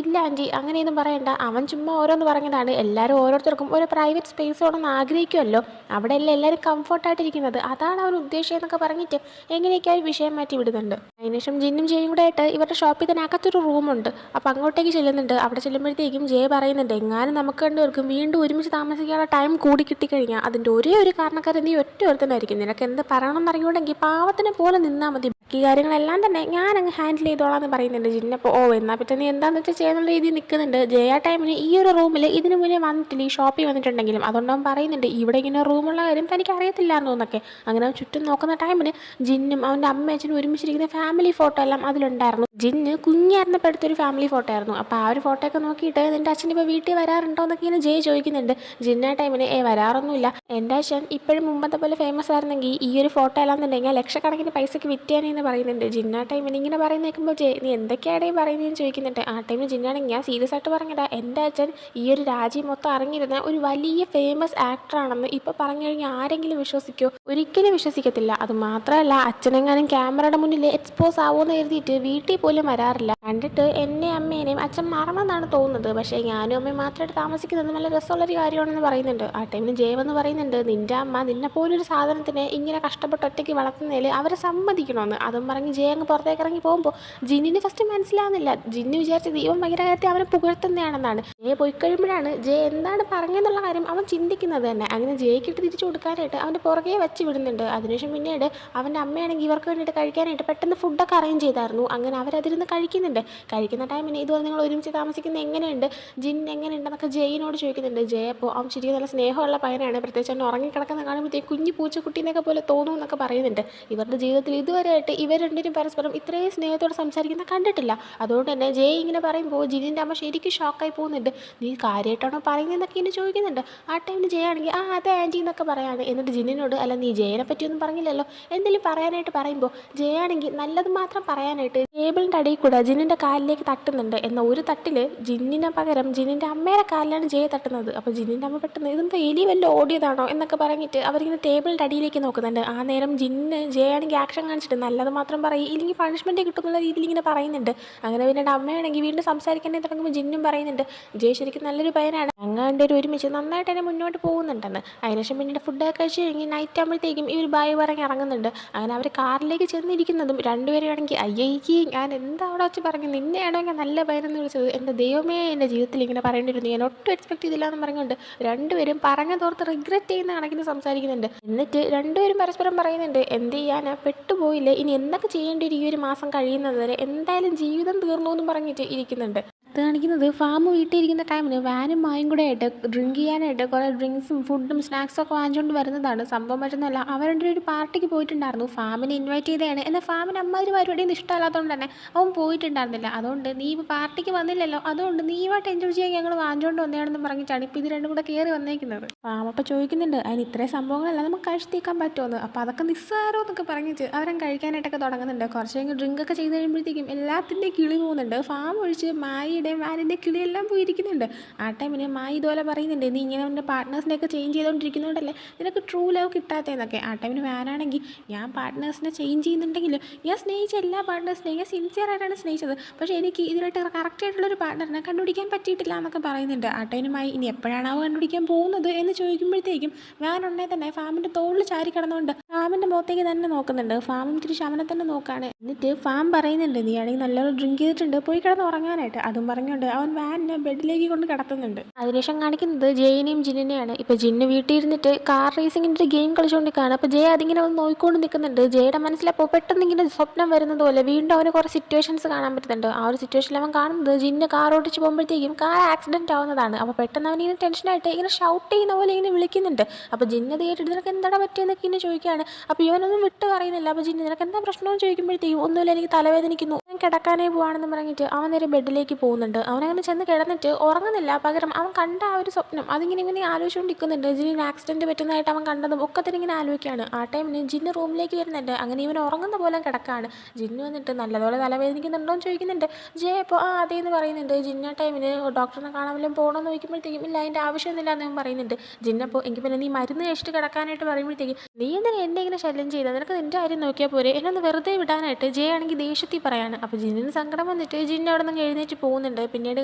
ഇല്ല ആൻറ്റി അങ്ങനെയൊന്നും പറയണ്ട, അവൻ ചുമ്മാ ഓരോന്ന് പറഞ്ഞതാണ്, എല്ലാവരും ഓരോരുത്തർക്കും ഓരോ പ്രൈവറ്റ് സ്പേസ് വേണമെന്ന് ആഗ്രഹിക്കുമല്ലോ, അവിടെയല്ലേ എല്ലാവരും കംഫർട്ടായിട്ടിരിക്കുന്നത്, അതാണ് അവൻ ഉദ്ദേശം എന്നൊക്കെ പറഞ്ഞിട്ട് എങ്ങനെയൊക്കെ ആ ഒരു വിഷയം മാറ്റി വിടുന്നുണ്ട്. അതിനുശേഷം ജിന്നും ജയും കൂടെ ആയിട്ട് ഇവരുടെ ഷോപ്പിൽ തന്നെ അകത്തൊരു റൂമുണ്ട്, അപ്പോൾ അങ്ങോട്ടേക്ക് ചെല്ലുന്നുണ്ട്. അവിടെ ചെല്ലുമ്പോഴത്തേക്കും ജയ പറയുന്നുണ്ട് എങ്ങാനും നമുക്ക് കണ്ടുവർക്കും വീണ്ടും ഒരുമിച്ച് താമസിക്കാനുള്ള ടൈം കൂടി കിട്ടിക്കഴിഞ്ഞാൽ അതിൻ്റെ ഒരേ ഒരു കാരണക്കാരൻ നീ ഒറ്റ ഒരുത്തനായിരിക്കും, നിനക്ക് എന്ത് പറയണമെന്ന് അറിയുണ്ടെങ്കിൽ പാവത്തിനെ പോലെ നിന്നാൽ മതി, ബാക്കി കാര്യങ്ങളെല്ലാം തന്നെ ഞാൻ അങ്ങ് ഹാൻഡിൽ ചെയ്തോളാം എന്ന് പറയുന്നുണ്ട്. ജിന്നപ്പോൾ ഓ എന്നാൽ പറ്റും നീ എന്താണെന്ന് വെച്ചാൽ ചെയ്യുന്ന രീതിയിൽ നിൽക്കുന്നുണ്ട്. ജയ ടൈമിന് ഈ ഒരു റൂമിൽ ഇതിനു മുന്നേ വന്നിട്ടില്ല, ഈ ഷോപ്പിൽ വന്നിട്ടുണ്ടെങ്കിലും, അതുകൊണ്ട് അവൻ പറയുന്നുണ്ട് ഇവിടെ ഇങ്ങനെ റൂമുള്ള കാര്യം തനിക്ക് അറിയത്തില്ല എന്ന് തോന്നൊക്കെ. അങ്ങനെ അവൻ ചുറ്റും നോക്കുന്ന ടൈമിന് ജിന്നും അവൻ്റെ അമ്മയച്ഛനും ഒരുമിച്ചിരിക്കുന്ന ഫാമിലി ഫോട്ടോ എല്ലാം അതിലുണ്ടായിരുന്നു. ജിന്ന് കുഞ്ഞായിരുന്നപ്പോൾ എടുത്തൊരു ഫാമിലി ഫോട്ടോ ആയിരുന്നു. അപ്പോൾ ആ ഒരു ഫോട്ടോ ഒക്കെ നോക്കിയിട്ട് നിൻ്റെ അച്ഛൻ ഇപ്പോൾ വീട്ടിൽ വരാറുണ്ടോ എന്നൊക്കെ ഇങ്ങനെ ജയ് ചോദിക്കുന്നുണ്ട്. ജിന്ന ടൈമിന് വരാറൊന്നുമില്ല, എൻ്റെ അച്ഛൻ ഇപ്പോഴും മുമ്പത്തെ പോലെ ഫേമസ് ആയിരുന്നെങ്കിൽ ഈ ഒരു ഫോട്ടോ എല്ലാം എന്നുണ്ടെങ്കിൽ ലക്ഷക്കണക്കിന് പൈസയ്ക്ക് വിറ്റാനെന്ന് പറയുന്നുണ്ട്. ജിന്ന ടൈമിന് ഇങ്ങനെ പറയുന്ന കേൾക്കുമ്പോൾ ജയ് നീ എന്തൊക്കെയാണ് പറയുന്നതെന്ന് ചോദിക്കുന്നുണ്ട്. ആ ടൈമിൽ ജിന്നാണെങ്കിൽ ഞാൻ സീരിയസ് ആയിട്ട് പറഞ്ഞതാ, എൻ്റെ അച്ഛൻ ഈ ഒരു രാജ്യം മൊത്തം അറിഞ്ഞിരുന്ന ഒരു വലിയ ഫേമസ് ആക്ടറാണെന്ന് ഇപ്പോൾ പറഞ്ഞു കഴിഞ്ഞാൽ ആരെങ്കിലും വിശ്വസിക്കുമോ, ഒരിക്കലും വിശ്വസിക്കത്തില്ല. അത് മാത്രമല്ല അച്ഛനെങ്ങാനും ക്യാമറയുടെ മുന്നിൽ എക്സ്പോസ് ആവുമെന്ന് കരുതിയിട്ട് വീട്ടിൽ പോലും വരാറില്ല, കണ്ടിട്ട് എന്നെ അമ്മേനെയും അച്ഛൻ മറന്നെന്നാണ് തോന്നുന്നത്, പക്ഷേ ഞാനും അമ്മയും മാത്രമായിട്ട് താമസിക്കുന്നത് നല്ല രസമുള്ളൊരു കാര്യമാണെന്ന് പറയുന്നുണ്ട്. ആ ടൈമിന് ജയവെന്ന് പറയുന്നുണ്ട് നിൻ്റെ അമ്മ നിന്നെ പോലൊരു സാധനത്തിനെ ഇങ്ങനെ കഷ്ടപ്പെട്ട് ഒറ്റയ്ക്ക് വളർത്തുന്നതിൽ അവരെ സമ്മതിക്കണമെന്ന്. അതും പറഞ്ഞ് ജയ അങ്ങ് പുറത്തേക്ക് ഇറങ്ങി പോകുമ്പോൾ ജിന്നിന് ഫസ്റ്റ് മനസ്സിലാവുന്നില്ല, ജിന്ന് വിചാരിച്ചത് ഇവൻ ഭയങ്കര കാര്യത്തിൽ അവനെ പുകഴ്ത്തുന്നതാണെന്നാണ്. ജയ പോയി കഴിയുമ്പോഴാണ് ജയ എന്താണ് പറഞ്ഞെന്നുള്ള കാര്യം അവൻ ചിന്തിക്കുന്നത് തന്നെ. അങ്ങനെ ജയക്കിട്ട് തിരിച്ചു കൊടുക്കാനായിട്ട് അവൻ്റെ പുറകെ വെച്ച് വിടുന്നുണ്ട്. അതിനുശേഷം പിന്നീട് അവൻ്റെ അമ്മയാണെങ്കിൽ ഇവർക്ക് വേണ്ടിയിട്ട് കഴിക്കാനായിട്ട് പെട്ടെന്ന് ഫുഡൊക്കെ അറേഞ്ച് ചെയ്തായിരുന്നു. അങ്ങനെ അവരതിരുന്ന് കഴിക്കുന്നുണ്ട്. കഴിക്കുന്ന ടൈമിന് ഇതുപോലെ നിങ്ങൾ ഒരുമിച്ച് താമസിക്കുന്നത് എങ്ങനെയുണ്ട്, ജിൻ എങ്ങനെയുണ്ടെന്നൊക്കെ ജയിനോട് ചോദിക്കുന്നുണ്ട്. ജയ അപ്പോൾ അവൻ ശരിക്കും നല്ല സ്നേഹമുള്ള പയ്യനാണ്, പ്രത്യേകിച്ച് അവൻ ഉറങ്ങിക്കിടക്കുന്ന കാണുമ്പോഴത്തേക്ക് കുഞ്ഞു പൂച്ചക്കുട്ടീനെയൊക്കെ പോലെ തോന്നും എന്നൊക്കെ പറയുന്നുണ്ട്. ഇവരുടെ ജീവിതത്തിൽ ഇതുവരെയായിട്ട് ഇവർ രണ്ടുപേരും പരസ്പരം ഇത്രയും സ്നേഹത്തോടെ സംസാരിക്കുന്ന കണ്ടിട്ടില്ല. അതുകൊണ്ട് തന്നെ ജയ ഇങ്ങനെ പറയുമ്പോൾ ജിന്നിൻ്റെ അമ്മ ശരിക്കും ഷോക്കായി പോകുന്നുണ്ട്. നീ കാര്യമായിട്ടാണോ പറയുന്നതെന്നൊക്കെ ഇങ്ങനെ ചോദിക്കുന്നുണ്ട്. ആ ടൈമിൽ ജയ ആണെങ്കിൽ ആ അതെ ആൻറ്റി എന്നൊക്കെ പറയാണ്. എന്നിട്ട് ജിന്നിനോട് അല്ല നീ ജയനെ പറ്റിയൊന്നും പറഞ്ഞില്ലല്ലോ, എന്തെങ്കിലും പറയാനായിട്ട് പറയുമ്പോൾ ജയാണെങ്കിൽ നല്ലത് മാത്രം പറയാനായിട്ട് ടേബിളിൻ്റെ അടിയിൽ കൂടെ ജിന്നിൻ്റെ കാലിലേക്ക് തട്ടുന്നുണ്ട്. എന്നാൽ ഒരു തട്ടിൽ ജിന്നിന് പകരം ജിന്നിൻ്റെ അമ്മയുടെ കാലിലാണ് ജയ തട്ടുന്നത്. അപ്പോൾ ജിന്നിൻ്റെ അമ്മ പെട്ടെന്ന് ഇതെന്താ എലി വല്ല ഓടിയതാണോ എന്നൊക്കെ പറഞ്ഞിട്ട് അവരിങ്ങനെ ടേബിളിൻ്റെ അടിയിലേക്ക് നോക്കുന്നുണ്ട്. ആ നേരം ജിന്ന് ജയാണെങ്കിൽ ആക്ഷൻ കാണിച്ചിട്ട് നല്ലത് മാത്രം പറയും ഇല്ലെങ്കിൽ പണിഷ്മെൻറ്റ് കിട്ടുന്നുള്ള രീതിയിൽ ഇങ്ങനെ പറയുന്നുണ്ട്. അങ്ങനെ പിന്നീട് അമ്മയാണെങ്കിൽ വീണ്ടും സംസാരിക്കാനേ തുടങ്ങുമ്പോൾ ജിന്നും പറയുന്നുണ്ട് ജയ ശരിക്കും നല്ലൊരു പയ്യനാണ്, ഞങ്ങളുടെ ഒരുമിച്ച് നന്നായിട്ട് തന്നെ മുന്നോട്ട് പോകുന്നുണ്ടെന്ന്. അതിനുശേഷം പിന്നീട് ഫുഡൊക്കെ കഴിച്ച് കഴിഞ്ഞ് നൈറ്റ് ആകുമ്പോഴത്തേക്കും ഇവർ ബായ് പറഞ്ഞ് ഇറങ്ങുന്നുണ്ട്. അങ്ങനെ അങ്ങനെ അവർ കാറിലേക്ക് ചെന്നിരിക്കുന്നതും രണ്ടുപേരാണെങ്കിൽ അയ്യയ്ക്ക് ഞാൻ എന്താ അവിടെ വെച്ച് പറഞ്ഞു, നിന്നെയാണോ ഞാൻ നല്ല പയ്യനെന്ന് വിളിച്ചത്, എൻ്റെ ദൈവമേ എൻ്റെ ജീവിതത്തിൽ ഇങ്ങനെ പറയേണ്ടിയിരുന്നു, ഞാൻ ഒട്ടും എക്സ്പെക്ട് ചെയ്തില്ല എന്ന് പറഞ്ഞുകൊണ്ട് രണ്ടുപേരും പറഞ്ഞതോർത്ത് റിഗ്രറ്റ് ചെയ്യുന്ന കണക്കിന് സംസാരിക്കുന്നുണ്ട്. എന്നിട്ട് രണ്ടുപേരും പരസ്പരം പറയുന്നുണ്ട്, എന്ത് ചെയ്യാനാ പെട്ടുപോയില്ലേ, ഇനി എന്തൊക്കെ ചെയ്യേണ്ടി വരും ഈ ഒരു മാസം കഴിയുന്നത് വരെ, എന്തായാലും ജീവിതം തീർന്നു എന്നും പറഞ്ഞിട്ട് ഇരിക്കുന്നുണ്ട്. അത് കാണിക്കുന്നത് ഫാം വീട്ടിൽ ഇരിക്കുന്ന ടൈമിന് വാനും മായും കൂടെ ആയിട്ട് ഡ്രിങ്ക് ചെയ്യാനായിട്ട് കുറേ ഡ്രിങ്ക്സും ഫുഡും സ്നാക്സും ഒക്കെ വാങ്ങിച്ചുകൊണ്ട് വരുന്നതാണ്. സംഭവം മറ്റൊന്നുമല്ല, അവർ ഒരു പാർട്ടിക്ക് പോയിട്ടുണ്ടായിരുന്നു, ഫാമിനെ ഇൻവൈറ്റ് ചെയ്തതാണ്. എന്നാൽ ഫാമിന് അമ്മാതിരി പരിപാടിയൊന്നും ഇഷ്ടമല്ലാത്തതുകൊണ്ട് തന്നെ അവൻ പോയിട്ടുണ്ടായിരുന്നില്ല. അതുകൊണ്ട് നീ ഇപ്പോൾ പാർട്ടിക്ക് വന്നില്ലല്ലോ, അതുകൊണ്ട് നീയുമായിട്ട് എൻജോയ് ചെയ്യാൻ ഞങ്ങൾ വാങ്ങിച്ചുകൊണ്ട് വന്നതാണെന്ന് പറഞ്ഞിട്ടാണ് ഇപ്പോൾ ഇത് രണ്ടും കൂടെ കയറി വന്നേക്കുന്നത്. ഫാം അപ്പോൾ ചോദിക്കുന്നുണ്ട്, അതിന് ഇത്രയും സംഭവങ്ങളെല്ലാം നമുക്ക് കഴിച്ചേക്കാൻ പറ്റുമെന്ന്. അപ്പോൾ അതൊക്കെ നിസ്സാരോ എന്നൊക്കെ പറഞ്ഞിട്ട് അവരും കഴിക്കാനായിട്ടൊക്കെ തുടങ്ങുന്നുണ്ട്. കുറച്ച് കഴിഞ്ഞ് ഡ്രിങ്കൊക്കെ ചെയ്ത് കഴിയുമ്പോഴത്തേക്കും എല്ലാത്തിൻ്റെയും കിളി പോകുന്നുണ്ട്. ഫാം ഒഴിച്ച് മായിയുടെയും വാനിൻ്റെ കിളിയെല്ലാം പോയിരിക്കുന്നുണ്ട്. ആ ടൈമിന് മായി ഇതുപോലെ പറയുന്നുണ്ട്, നീ ഇങ്ങനെ എൻ്റെ പാർട്ട്നേഴ്സിനെയൊക്കെ ചേഞ്ച് ചെയ്തുകൊണ്ടിരിക്കുന്നതുകൊണ്ടല്ലേ നിനക്ക് ട്രൂ ലവ് കിട്ടാത്തതെന്നൊക്കെ. ആ ടൈമിന് വാനാണെങ്കിൽ, ഞാൻ പാർട്ട്നേഴ്സിനെ ചേഞ്ച് ചെയ്യുന്നുണ്ടെങ്കിൽ ഞാൻ സ്നേഹിച്ച എല്ലാ പാർട്ട്നേഴ്സിനെയും ഞാൻ സിൻസിയറായിട്ടാണ് സ്നേഹിച്ചത്, പക്ഷേ എനിക്ക് ഇതിനായിട്ട് കറക്റ്റായിട്ടുള്ളൊരു പാർട്ട്ണറിനെ കണ്ടുപിടിക്കാൻ പറ്റിയിട്ടില്ല എന്നൊക്കെ പറയുന്നുണ്ട്. ആ ടൈമിനുമായി ഇനി എപ്പോഴാണ് കണ്ടുപിടിക്കാൻ പോകുന്നത് എന്ന് ചോദിക്കുമ്പോഴത്തേക്കും വാൻ ഉടനെ തന്നെ ഫാമിൻ്റെ തോളിൽ ചാരി കിടന്നുകൊണ്ട് ഫാമിൻ്റെ മുഖത്തേക്ക് തന്നെ നോക്കുന്നുണ്ട്. ഫാമും തിരിച്ച് അവനെ തന്നെ നോക്കുകയാണ്. എന്നിട്ട് ഫാം പറയുന്നുണ്ട്, നീ ആണെങ്കിൽ നല്ലോണം ഡ്രിങ്ക് ചെയ്തിട്ടുണ്ട്, പോയി കിടന്ന് ഉറങ്ങാനായിട്ട്. അതും പറഞ്ഞുകൊണ്ട് അവൻ വാനിനെ ബെഡിലേക്ക് കൊണ്ട് കിടത്തുന്നുണ്ട്. അതിനുശേഷം കാണിക്കുന്നത് ജയിനെയും ജിന്നിനെയാണ്. ഇപ്പോൾ ജിന്ന് വീട്ടിൽ ഇരുന്നിട്ട് കാർ റേസിങ്ങിൻ്റെ ഒരു ഗെയിം കളിച്ചുകൊണ്ടിരിക്കുകയാണ്. അപ്പോൾ ജയ അതിങ്ങനെ ഒന്ന് നോക്കിക്കൊണ്ട് നിൽക്കുന്നുണ്ട്. ജയയുടെ മനസ്സിലപ്പോൾ പെട്ടെന്ന് ഇങ്ങനെ സ്വപ്നം വരുന്നത് പോലെ വീണ്ടും അവന് കുറേ സിറ്റുവേഷൻസ് കാണാൻ പറ്റുന്നുണ്ട്. ആ ഒരു സിറ്റുവേഷനിൽ അവൻ കാണുന്നത് ജിന്ന് കാർ ഓടിച്ച് പോകുമ്പോഴത്തേക്കും കാർ ആക്സിഡൻറ്റ് ആവുന്നതാണ്. അപ്പോൾ പെട്ടെന്ന് അവനിങ്ങനെ ടെൻഷനായിട്ട് ഇങ്ങനെ ഷൗട്ട് ചെയ്യുന്ന പോലെ ഇങ്ങനെ വിളിക്കുന്നുണ്ട്. അപ്പോൾ ജിന്ന് അത് കേട്ടിട്ട് നിനക്ക് എന്താണ് പറ്റിയെന്നൊക്കെ ഇങ്ങനെ ചോദിക്കുകയാണ്. അപ്പോൾ ഇവനൊന്നും വിട്ട് പറയുന്നില്ല. അപ്പോൾ ജിന്ന് നിനക്ക് എന്താ പ്രശ്നമെന്ന് ചോദിക്കുമ്പോഴത്തേക്കും ഒന്നുമില്ല, എനിക്ക് തലവേദനിക്കുന്നു, ഞാൻ കിടക്കാനേ പോവാണെന്ന് പറഞ്ഞിട്ട് അവൻ നേരെ ബെഡിലേക്ക് പോകുന്നുണ്ട്. അവനങ്ങനെ ചെന്ന് കിടന്നിട്ട് ഉറങ്ങുന്നില്ല, പകരം അവൻ കണ്ട ആ ഒരു സ്വപ്നം അതിങ്ങനെ ഇങ്ങനെ ആലോചിച്ചുകൊണ്ടിരിക്കുന്നുണ്ട്. ജിന്നിന് ആക്സിഡൻറ്റ് പറ്റുന്നതായിട്ട് അവൻ കണ്ടതും ഒക്കെ തന്നെ ഇങ്ങനെ ആലോചിക്കുകയാണ്. ആ ടൈമിന് ജിന്ന് റൂമിലേക്ക് വരുന്നുണ്ട്. അങ്ങനെ ഇവൻ ഉറങ്ങുന്ന പോലെ കിടക്കുകയാണ്. ജിന്ന് വന്നിട്ട് നല്ലപോലെ തലവേദനിക്കുന്നുണ്ടോ എന്ന് ചോദിക്കുന്നുണ്ട്. ജയ അപ്പോൾ ആ അതേന്ന് പറയുന്നുണ്ട്. ജിന്ന ടൈമിന് ഡോക്ടറിനെ കാണാൻ വല്ലതും പോകണമെന്ന് ചോദിക്കുമ്പോഴത്തേക്കും ഇല്ല, അതിൻ്റെ ആവശ്യമൊന്നുമില്ല എന്ന് അവൻ പറയുന്നുണ്ട്. ജിന്നപ്പോൾ എനിക്ക് പിന്നെ നീ മരുന്ന് കഴിച്ചിട്ട് കിടക്കാനായിട്ട് പറയുമ്പോഴത്തേക്കും നീ എന്തിനാ എന്നെ ഇങ്ങനെ ശല്യം ചെയ്താൽ, നിനക്ക് നിൻ്റെ കാര്യം നോക്കിയാൽ പോരെ, എന്നെ ഒന്ന് വെറുതെ വിടാനായിട്ട് ജയ ആണെങ്കിൽ ദേഷ്യത്തിൽ പറയാണ്. അപ്പോൾ ജിന്നിന് സങ്കടം വന്നിട്ട് ജിന്ന അവിടെ നിന്ന് എഴുന്നേറ്റ് പോകുന്നുണ്ട്. പിന്നീട്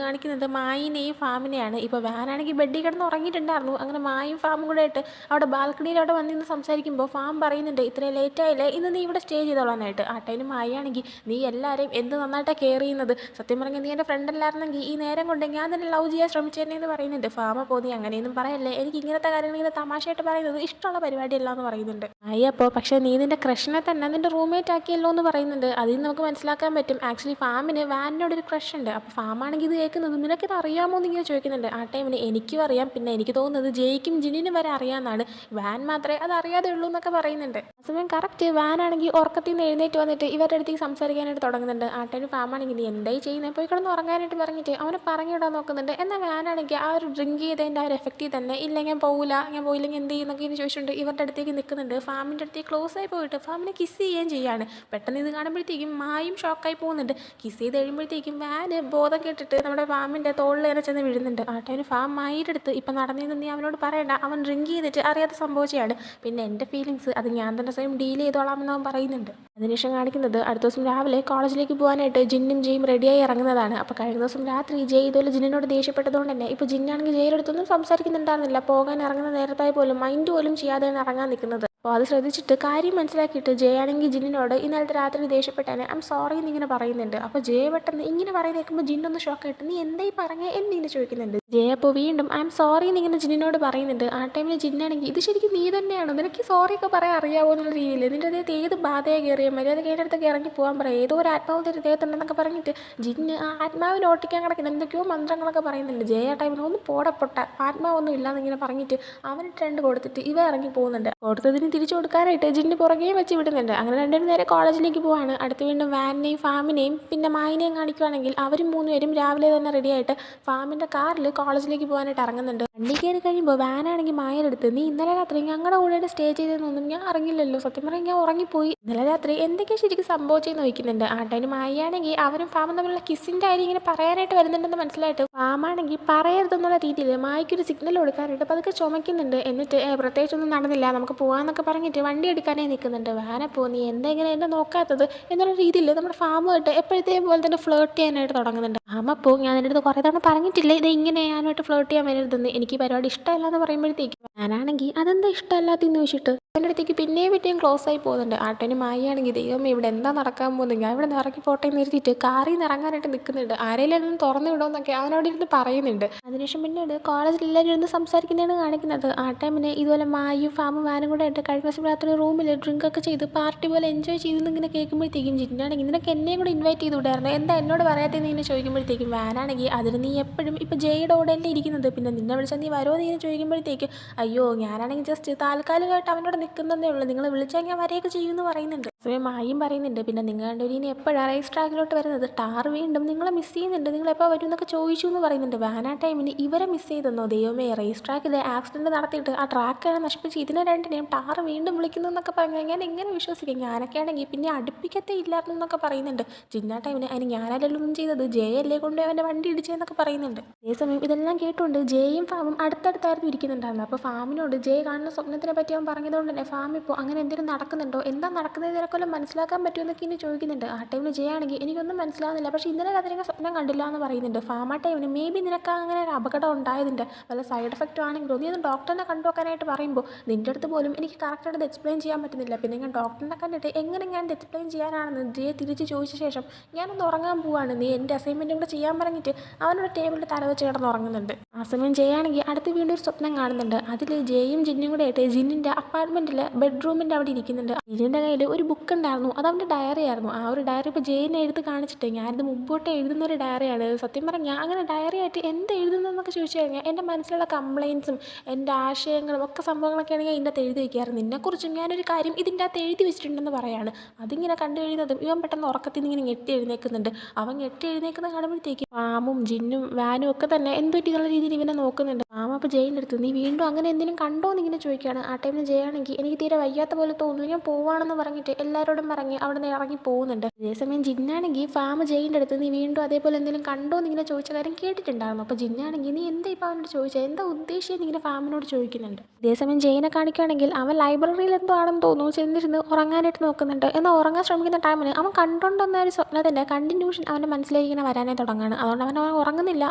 കാണിക്കുന്നത് മായിനെയും ഫാമിനെയാണ്. ഇപ്പോൾ വാനാണെങ്കിൽ ബെഡിൽ കിടന്ന് ഉറങ്ങിയിട്ടുണ്ടായിരുന്നു. അങ്ങനെ മായും ഫാമും കൂടെ ആയിട്ട് അവിടെ ബാൽക്കണിയിൽ അവിടെ വന്നിന്ന് സംസാരിക്കുമ്പോൾ ഫാം പറയുന്നുണ്ട്, ഇത്രയും ലേറ്റായില്ലേ, ഇന്ന് നീ ഇവിടെ സ്റ്റേ ചെയ്തോളാനായിട്ട്. ആ ടൈം മായാണെങ്കിൽ, നീ എല്ലാവരെയും എന്ത് നന്നായിട്ടാണ് കെയർ ചെയ്യുന്നത്, സത്യം പറഞ്ഞാൽ നീ എൻ്റെ ഫ്രണ്ട് അല്ലായിരുന്നെങ്കിൽ ഈ നേരം കൊണ്ട് ഞാൻ തന്നെ ലവ് ചെയ്യാൻ ശ്രമിച്ചേനെന്ന് പറയുന്നുണ്ട്. ഫാമ പോയി അങ്ങനെയൊന്നും പറയല്ലേ, എനിക്ക് ഇങ്ങനത്തെ കാര്യങ്ങൾ ഇങ്ങനെ തമാശയായിട്ട് പറയുന്നത് ഇഷ്ടമുള്ള പരിപാടിയല്ല എന്ന് പറയുന്നുണ്ട്. അപ്പോൾ പക്ഷേ നീ നിൻ്റെ ക്രഷിനെ തന്നെ നിൻ്റെ റൂംമേറ്റ് ആക്കിയല്ലോ എന്ന് പറയുന്നുണ്ട്. അതിൽ നിന്ന് നമുക്ക് മനസ്സിലാക്കാൻ പറ്റും ആക്ച്വലി ഫാമിന് വാനിനോടൊരു ക്രഷ് ഉണ്ട്. അപ്പോൾ ഫാമാണെങ്കിൽ ഇത് കേൾക്കുന്നത് നിനക്കിത് അറിയാമോ എന്ന് ഇങ്ങനെ ചോദിക്കുന്നുണ്ട്. ആ ടൈമിന് എനിക്കും അറിയാം, പിന്നെ എനിക്ക് തോന്നുന്നത് ജയിക്കും ജിന്നിനും വരെ അറിയാമെന്നാണ്, വാൻ മാത്രമേ അത് അറിയാതെ ഉള്ളൂ എന്നൊക്കെ പറയുന്നുണ്ട്. ആ സമയം കറക്റ്റ് വാനാണെങ്കിൽ ഉറക്കത്തിൽ നിന്ന് എഴുന്നേറ്റ് വന്നിട്ട് ഇവരുടെ അടുത്തേക്ക് സംസാരിക്കാനായിട്ട് തുടങ്ങുന്നുണ്ട്. ആ ടൈം ഫാമാണെങ്കിൽ നീ എന്തായി ചെയ്യുന്നത്, പോയി കിടന്ന് ഉറങ്ങാനായിട്ട് പറഞ്ഞിട്ട് അവനെ പറഞ്ഞിടാൻ നോക്കുന്നുണ്ട്. എന്നാൽ വാനാണെങ്കിൽ ആ ഒരു ഡ്രിങ്ക് ചെയ്തതിൻ്റെ ആ ഒരു എഫക്റ്റിൽ തന്നെ ഇല്ല ഞാൻ പോയില്ലെങ്കിൽ എന്ത് ചെയ്യുന്നൊക്കെ ഇങ്ങനെ ചോദിച്ചുകൊണ്ട് ഇവരുടെ അടുത്തേക്ക് നിൽക്കുന്നുണ്ട്. ഫാമിൻ്റെ അടുത്തേക്ക് ക്ലോസ് ആയി പോയിട്ട് ഫാമിനെ കിസ് ചെയ്യുകയും ചെയ്യുകയാണ്. പെട്ടെന്ന് ഇത് കാണുമ്പോഴത്തേക്കും മായും ഷോക്കായി പോകുന്നുണ്ട്. കിസ് ചെയ്ത് കഴിയുമ്പോഴത്തേക്കും വാന് ബോധം കേട്ടിട്ട് നമ്മുടെ ഫാമിൻ്റെ തോളിൽ തന്നെ ചെന്ന് വീഴുന്നുണ്ട്. ആ ടൈം ഫാം മായിയുടെ അടുത്ത് ഇപ്പം നടന്നിരുന്ന് നീ അവനോട് പറയണ്ട, അവൻ ഡ്രിങ്ക് ചെയ്തിട്ട് അറിയാതെ സംഭവിച്ചതാണ്, പിന്നെ എൻ്റെ ഫീലിങ്സ് അത് ഞാൻ തന്നെ സ്വയം ഡീൽ ചെയ്തോളാമെന്ന് അവൻ പറയുന്നുണ്ട്. അതിനുശേഷം കാണിക്കുന്നത് അടുത്ത ദിവസം രാവിലെ കോളേജിലേക്ക് പോകാനായിട്ട് ജിന്നും ജയും റെഡിയായി ഇറങ്ങുന്നതാണ്. അപ്പോൾ കഴിഞ്ഞ ദിവസം രാത്രി ജയ് ഇതുപോലെ ജിന്നിനോട് ദേഷ്യപ്പെട്ടതുകൊണ്ട് തന്നെ ഇപ്പോൾ ജിന്നാണെങ്കിൽ ജയുടെ അടുത്തൊന്നും സംസാരിക്കുന്നുണ്ടായിരുന്നില്ല. പോകാൻ ഇറങ്ങുന്ന നേരത്തായി പോലും മൈൻഡ് പോലും ചെയ്യാതെയാണ് ഇറങ്ങാൻ നിൽക്കുന്നത്. അപ്പോൾ അത് ശ്രദ്ധിച്ചിട്ട് കാര്യം മനസ്സിലാക്കിയിട്ട് ജയാണെങ്കിൽ ജിന്നിനോട് ഇന്നലത്തെ രാത്രി ദേഷ്യപ്പെട്ടാണ് ഐ എം സോറി എന്നിങ്ങനെ പറയുന്നുണ്ട്. അപ്പോൾ ജയ പെട്ടെന്ന് ഇങ്ങനെ പറയുന്ന കേൾക്കുമ്പോൾ ജിന്നൊന്ന് ഷോക്കായിട്ട് നീ എന്തായി പറഞ്ഞേ എന്നിങ്ങനെ ചോദിക്കുന്നുണ്ട്. ജയ അപ്പോൾ വീണ്ടും ഐ എം സോറി എന്നിങ്ങനെ ജിന്നിനോട് പറയുന്നുണ്ട്. ആ ടൈമിൽ ജിന്നാണെങ്കിൽ ഇത് ശരിക്കും നീ തന്നെയാണോ, നിനക്ക് സോറി ഒക്കെ പറയാൻ അറിയാവോ എന്നുള്ള രീതിയിൽ നിൻ്റെ അദ്ദേഹത്തെ ഏത് ബാധയെ കയറിയ മര്യാദ കേട്ടടുത്തൊക്കെ ഇറങ്ങി പോകാൻ പറയാം, ഏതോ ഒരു ആത്മാവ് ദേഹത്തുണ്ടെന്നൊക്കെ പറഞ്ഞിട്ട് ജിന്ന് ആ ആത്മാവിനെ ഓട്ടിക്കാൻ കിടക്കുന്ന എന്തൊക്കെയോ മന്ത്രങ്ങളൊക്കെ പറയുന്നുണ്ട്. ജയ ടൈമിന് ഒന്ന് പോടപ്പൊട്ട ആത്മാവൊന്നും ഇല്ലാന്നിങ്ങനെ പറഞ്ഞിട്ട് അവനിട്ട് രണ്ട് കൊടുത്തിട്ട് ഇവ ഇറങ്ങി പോകുന്നുണ്ട്. കൊടുത്തതിന് തിരിച്ചു കൊടുക്കാനായിട്ട് ജിന്ന് പുറകെ വെച്ച് വിടുന്നുണ്ട്. അങ്ങനെ രണ്ടുപേരും നേരെ കോളേജിലേക്ക് പോവാണ്. അടുത്ത് വീണ്ടും വാനിനെയും ഫാമിനെയും പിന്നെ മായിനെയും കാണിക്കുകയാണെങ്കിൽ അവരും മൂന്നുപേരും രാവിലെ തന്നെ റെഡിയായിട്ട് ഫാമിൻ്റെ കാറിൽ കോളേജിലേക്ക് പോകാനായിട്ട് ഇറങ്ങുന്നുണ്ട്. വണ്ടി കയറി കഴിയുമ്പോൾ വാനാണെങ്കിൽ മായുടെ അടുത്ത് നീ ഇന്നലെ രാത്രി ഞങ്ങളുടെ കൂടെ സ്റ്റേ ചെയ്തതെന്നൊന്നും ഞാൻ അറിഞ്ഞില്ലല്ലോ, സത്യം പറഞ്ഞാൽ ഞാൻ ഉറങ്ങിപ്പോയി, ഇന്നലെ രാത്രി എന്തൊക്കെയാണ് ശരിക്കും സംഭവിച്ചെന്ന് ചോദിക്കുന്നുണ്ട്. ആ ടൈം മായാണെങ്കിൽ അവനും ഫാമും തമ്മിലുള്ള കിസ്സിൻ്റെ കാര്യം ഇങ്ങനെ പറയാനായിട്ട് വരുന്നുണ്ടെന്ന് മനസ്സിലായിട്ട് ഫാമാണെങ്കിൽ പറയരുതെന്നുള്ള രീതിയിൽ മായ്ക്കൊരു സിഗ്നൽ കൊടുക്കാനായിട്ട് അപ്പോൾ അതൊക്കെ ചുമക്കുന്നുണ്ട്. എന്നിട്ട് പ്രത്യേകിച്ചൊന്നും നടന്നില്ല നമുക്ക് പോകാമെന്നൊക്കെ പറഞ്ഞിട്ട് വണ്ടി എടുക്കാനേ നിൽക്കുന്നുണ്ട്. വാനപ്പോൾ നീ എന്തെങ്കിലും എന്നെ നോക്കാത്തത് എന്നുള്ള രീതിയിൽ നമ്മുടെ ഫാമുമായിട്ട് എപ്പോഴത്തേയും പോലെ തന്നെ ഫ്ലേർട്ട് ചെയ്യാനായിട്ട് തുടങ്ങുന്നുണ്ട്. ഫാമപ്പോൾ ഞാൻ എൻ്റെ അടുത്ത് കുറേ തവണ പറഞ്ഞിട്ടില്ലേ ഇത് ഇങ്ങനെ ഞാനുമായിട്ട് ഫ്ലേർട്ട് ചെയ്യാൻ വരരുതെന്ന്, എനിക്ക് ഈ പരിപാടി ഇഷ്ടമല്ല എന്ന് പറയുമ്പോഴത്തേക്കും ഞാനാണെങ്കിൽ അതെന്താ ഇഷ്ടമല്ലാത്തെന്ന് ചോദിച്ചിട്ട് എൻ്റെ അടുത്തേക്ക് പിന്നെയും ക്ലോസ് ആയി പോകുന്നുണ്ട്. ആട്ടനും മായിയാണെങ്കിൽ ദൈവമേ ഇവിടെ എന്താ നടക്കാൻ പോകുന്നത്, ഞാൻ ഇവിടെ നിന്ന് ഇറങ്ങി പോട്ടെ എന്ന് ഇരുത്തിയിട്ട് കാറിൽ നിന്ന് ഇറങ്ങാനായിട്ട് നിൽക്കുന്നുണ്ട്. ആരെങ്കിലും അതൊന്ന് തുറന്നു വിടുമെന്നൊക്കെ അവനോട് ഇരുന്ന് പറയുന്നുണ്ട്. അതിനുശേഷം പിന്നീട് കോളേജിൽ എല്ലാവരും ഇരുന്ന് സംസാരിക്കുന്നതാണ് കാണിക്കുന്നത്. ആ ടൈമിന് ഇതുപോലെ മായും ഫാമും വാനും കൂടെ ആയിട്ട് കഴിഞ്ഞ ദിവസം രാത്രി റൂമിൽ ഡ്രിങ്ക് ഒക്കെ ചെയ്ത് പാർട്ടി പോലെ എൻജോയ് ചെയ്തെന്ന് ഇങ്ങനെ കേൾക്കുമ്പോഴത്തേക്കും ജിന്നാണെങ്കിൽ നിനക്ക് എന്നെയും കൂടെ ഇൻവൈറ്റ് ചെയ്ത് വിടായിരുന്നു, എന്താ എന്നോട് പറയാത്തതെന്ന് ഇങ്ങനെ ചോദിക്കുമ്പോഴത്തേക്കും വാനാണെങ്കിൽ അതിന് നീ എപ്പോഴും ഇപ്പോൾ ജയുടെ ഓടല്ലേ ഇരിക്കുന്നത്, പിന്നെ നിന്നെ വിളിച്ചാൽ നീ വരുമോ എന്ന് ഇങ്ങനെ ചോദിക്കുമ്പോഴത്തേക്കും അയ്യോ ഞാനാണെങ്കിൽ ജസ്റ്റ് താൽക്കാലികമായിട്ട് അവനോട് നിൽക്കുന്നതേ ഉള്ളൂ, നിങ്ങൾ വിളിച്ചാൽ ഞാൻ വരെയൊക്കെ ചെയ്യുമെന്ന് പറയുന്നുണ്ട്. സമയം മായും പറയുന്നുണ്ട് പിന്നെ നിങ്ങൾ രണ്ടുപേരും ഇനി എപ്പോഴാണ് റേസ് ട്രാക്കിലോട്ട് വരുന്നത്, ടാർ വീണ്ടും നിങ്ങളെ മിസ് ചെയ്യുന്നുണ്ട്, നിങ്ങൾ എപ്പോൾ വരും എന്നൊക്കെ ചോദിച്ചു എന്ന് പറയുന്നുണ്ട്. വാൻ ആ ടൈമിന് ഇവരെ മിസ് ചെയ്തെന്നോ ദൈവമേ, റേസ് ട്രാക്കിൽ ആക്സിഡൻറ്റ് നടത്തിയിട്ട് ആ ട്രാക്ക് നശിപ്പിച്ച് ഇതിനെ രണ്ടിനെയും ടാർ വീണ്ടും വിളിക്കുന്നു എന്നൊക്കെ പറഞ്ഞു ഞാൻ എങ്ങനെ വിശ്വസിക്കും, ഞാനൊക്കെ ആണെങ്കിൽ പിന്നെ അടുപ്പിക്കത്തേ ഇല്ലായിരുന്നു എന്നൊക്കെ പറയുന്നുണ്ട്. ജിന്ന ടൈമിന് അതിന് ഞാനല്ലല്ലോ ഒന്നും ചെയ്തത്, ജയല്ലേ കൊണ്ട് അവൻ്റെ വണ്ടി ഇടിച്ചതെന്നൊക്കെ പറയുന്നുണ്ട്. അതേസമയം ഇതെല്ലാം കേട്ടുകൊണ്ട് ജയും ഫാമും അടുത്തടുത്തായിരുന്നു ഇരിക്കുന്നുണ്ടായിരുന്നു. അപ്പോൾ ഫാമിനോട് ജയ കാണുന്ന സ്വപ്നത്തിനെ പറ്റി അവൻ പറഞ്ഞതുകൊണ്ട് തന്നെ ഫാം ഇപ്പോൾ അങ്ങനെ എന്തെങ്കിലും നടക്കുന്നുണ്ടോ, എന്താ നടക്കുന്നത് ഇതിനെക്കൊല്ലം മനസ്സിലാക്കാൻ പറ്റുമെന്നൊക്കെ ഇനി ചോദിക്കുന്നുണ്ട്. ആ ടൈമിൽ ജയാണെങ്കിൽ എനിക്കൊന്നും മനസ്സിലാവുന്നില്ല, പക്ഷേ ഇന്നലെ രാത്രി ഞാൻ സ്വപ്നം കണ്ടില്ല എന്ന് പറയുന്നുണ്ട്. ഫാം ആ ടൈമിന് മേ ബി നിനക്ക് അങ്ങനെ ഒരു അപകടം ഉണ്ടായതിൻ്റെ വല്ല സൈഡ് എഫക്റ്റ് ആണെങ്കിലോ നീ ഒന്ന് ഡോക്ടറിനെ കണ്ടുനോക്കാനായിട്ട് പറയുമ്പോൾ നിൻ്റെ അടുത്ത് പോലും എനിക്ക് കറക്റ്റായിട്ട് എക്സ്പ്ലെയിൻ ചെയ്യാൻ പറ്റുന്നില്ല, പിന്നെ ഞാൻ ഡോക്ടറിനെ കണ്ടിട്ട് എങ്ങനെ ഞാൻ എക്സ്പ്ലെയിൻ ചെയ്യാനാണെന്ന് ജയ തിരിച്ച് ചോദിച്ച ശേഷം ഞാനൊന്ന് ഉറങ്ങാൻ പോവാണ്, നീ എൻ്റെ അസൈൻമെൻറ്റും കൂടെ ചെയ്യാൻ പറഞ്ഞിട്ട് അവനോട് ടേബിളിൽ തലവെച്ച് കിടന്ന് ഉറങ്ങുന്നുണ്ട്. ആ സമയം ജയാണെങ്കിൽ അടുത്ത് വീണ്ടും ഒരു സ്വപ്നം കാണുന്നുണ്ട്. അതിൽ ജയും ജിന്നും കൂടെ ആയിട്ട് ജിന്നിൻ്റെ അപ്പാർട്ട്മെൻറ്റിൽ ബെഡ്റൂമിൻ്റെ അവിടെ ഇരിക്കുന്നുണ്ട്. ജിന്നിൻ്റെ കയ്യിൽ ഒരു ബുക്ക് ഉണ്ടായിരുന്നു, അത് അവൻ്റെ ഡയറി ആയിരുന്നു. ആ ഒരു ഡയറി ഇപ്പോൾ ജയിനെ എടുത്ത് കാണിച്ചിട്ട് ഞാനിത് മുമ്പോട്ട് എഴുതുന്ന ഒരു ഡയറിയാണ്, സത്യം പറഞ്ഞാൽ അങ്ങനെ ഡയറി ആയിട്ട് എന്ത് എഴുതുന്നതെന്നൊക്കെ ചോദിച്ചു കഴിഞ്ഞാൽ എൻ്റെ മനസ്സിലുള്ള കംപ്ലയിൻസും എൻ്റെ ആശയങ്ങളും ഒക്കെ സംഭവങ്ങളൊക്കെ ആണെങ്കിൽ ഇതിൻ്റെ അകത്ത് എഴുതി വയ്ക്കാറുണ്ട്. നിന്നെക്കുറിച്ചും ഞാനൊരു കാര്യം ഇതിൻ്റെ അകത്ത് എഴുതി വെച്ചിട്ടുണ്ടെന്ന് പറയാണ്. അതിങ്ങനെ കണ്ടു കഴിയുന്നതും ഇവൻ പെട്ടെന്ന് ഉറക്കത്തിൽ നിന്ന് ഇങ്ങനെ ഞെട്ടി എഴുന്നേൽക്കുന്നുണ്ട്. അവൻ ഞെട്ടി എഴുന്നേൽക്കുന്നത് കാണുമ്പോഴത്തേക്ക് പാമും ജിന്നും വാനും ഒക്കെ തന്നെ എന്തൊരു എന്നുള്ള രീതിയിൽ ഇവനെ നോക്കുന്നുണ്ട്. പാമ അപ്പോൾ ജയിൻ്റെ അടുത്ത് നീ വീണ്ടും അങ്ങനെ എന്തെങ്കിലും കണ്ടോ എന്ന് ഇങ്ങനെ ചോദിക്കുകയാണ്. ആ ടൈമിൽ ജയാണെങ്കിൽ എനിക്ക് തീരെ വയ്യാത്ത പോലെ തോന്നുന്നു, ഞാൻ പോവാണെന്ന് പറഞ്ഞിട്ട് എല്ലാവരോടും പറഞ്ഞ് അവിടെ നിന്ന് ഇറങ്ങി പോകുന്നുണ്ട്. അതേസമയം ജിന്നാണെങ്കിൽ ഫാം ജയിൻ്റെ അടുത്ത് നീ വീണ്ടും അതേപോലെ എന്തെങ്കിലും കണ്ടോ എന്നിങ്ങനെ ചോദിച്ച കാര്യം കേട്ടിട്ടുണ്ടായിരുന്നു. അപ്പോൾ ജിന്നാണെങ്കിൽ നീ എന്താ ഇപ്പോൾ അവനോട് ചോദിച്ചത്, എന്താ ഉദ്ദേശിച്ചെന്ന് ഇങ്ങനെ ഫാമിനോട് ചോദിക്കുന്നുണ്ട്. അതേസമയം ജയിനെ കാണിക്കുകയാണെങ്കിൽ അവൻ ലൈബ്രറിയിൽ എന്തോ ആണെന്ന് തോന്നുന്നു ചെന്നിരുന്ന് ഉറങ്ങാനായിട്ട് നോക്കുന്നുണ്ട്. എന്നാൽ ഉറങ്ങാൻ ശ്രമിക്കുന്ന ടൈമിന് അവൻ കണ്ടുകൊണ്ടുവന്ന ഒരു സ്വപ്നത്തിൻ്റെ കണ്ടിന്യൂഷൻ അവൻ്റെ മനസ്സിലേക്ക് ഇങ്ങനെ വരാനായി തുടങ്ങുകയാണ്. അതുകൊണ്ട് അവൻ ഉറങ്ങുന്നില്ല.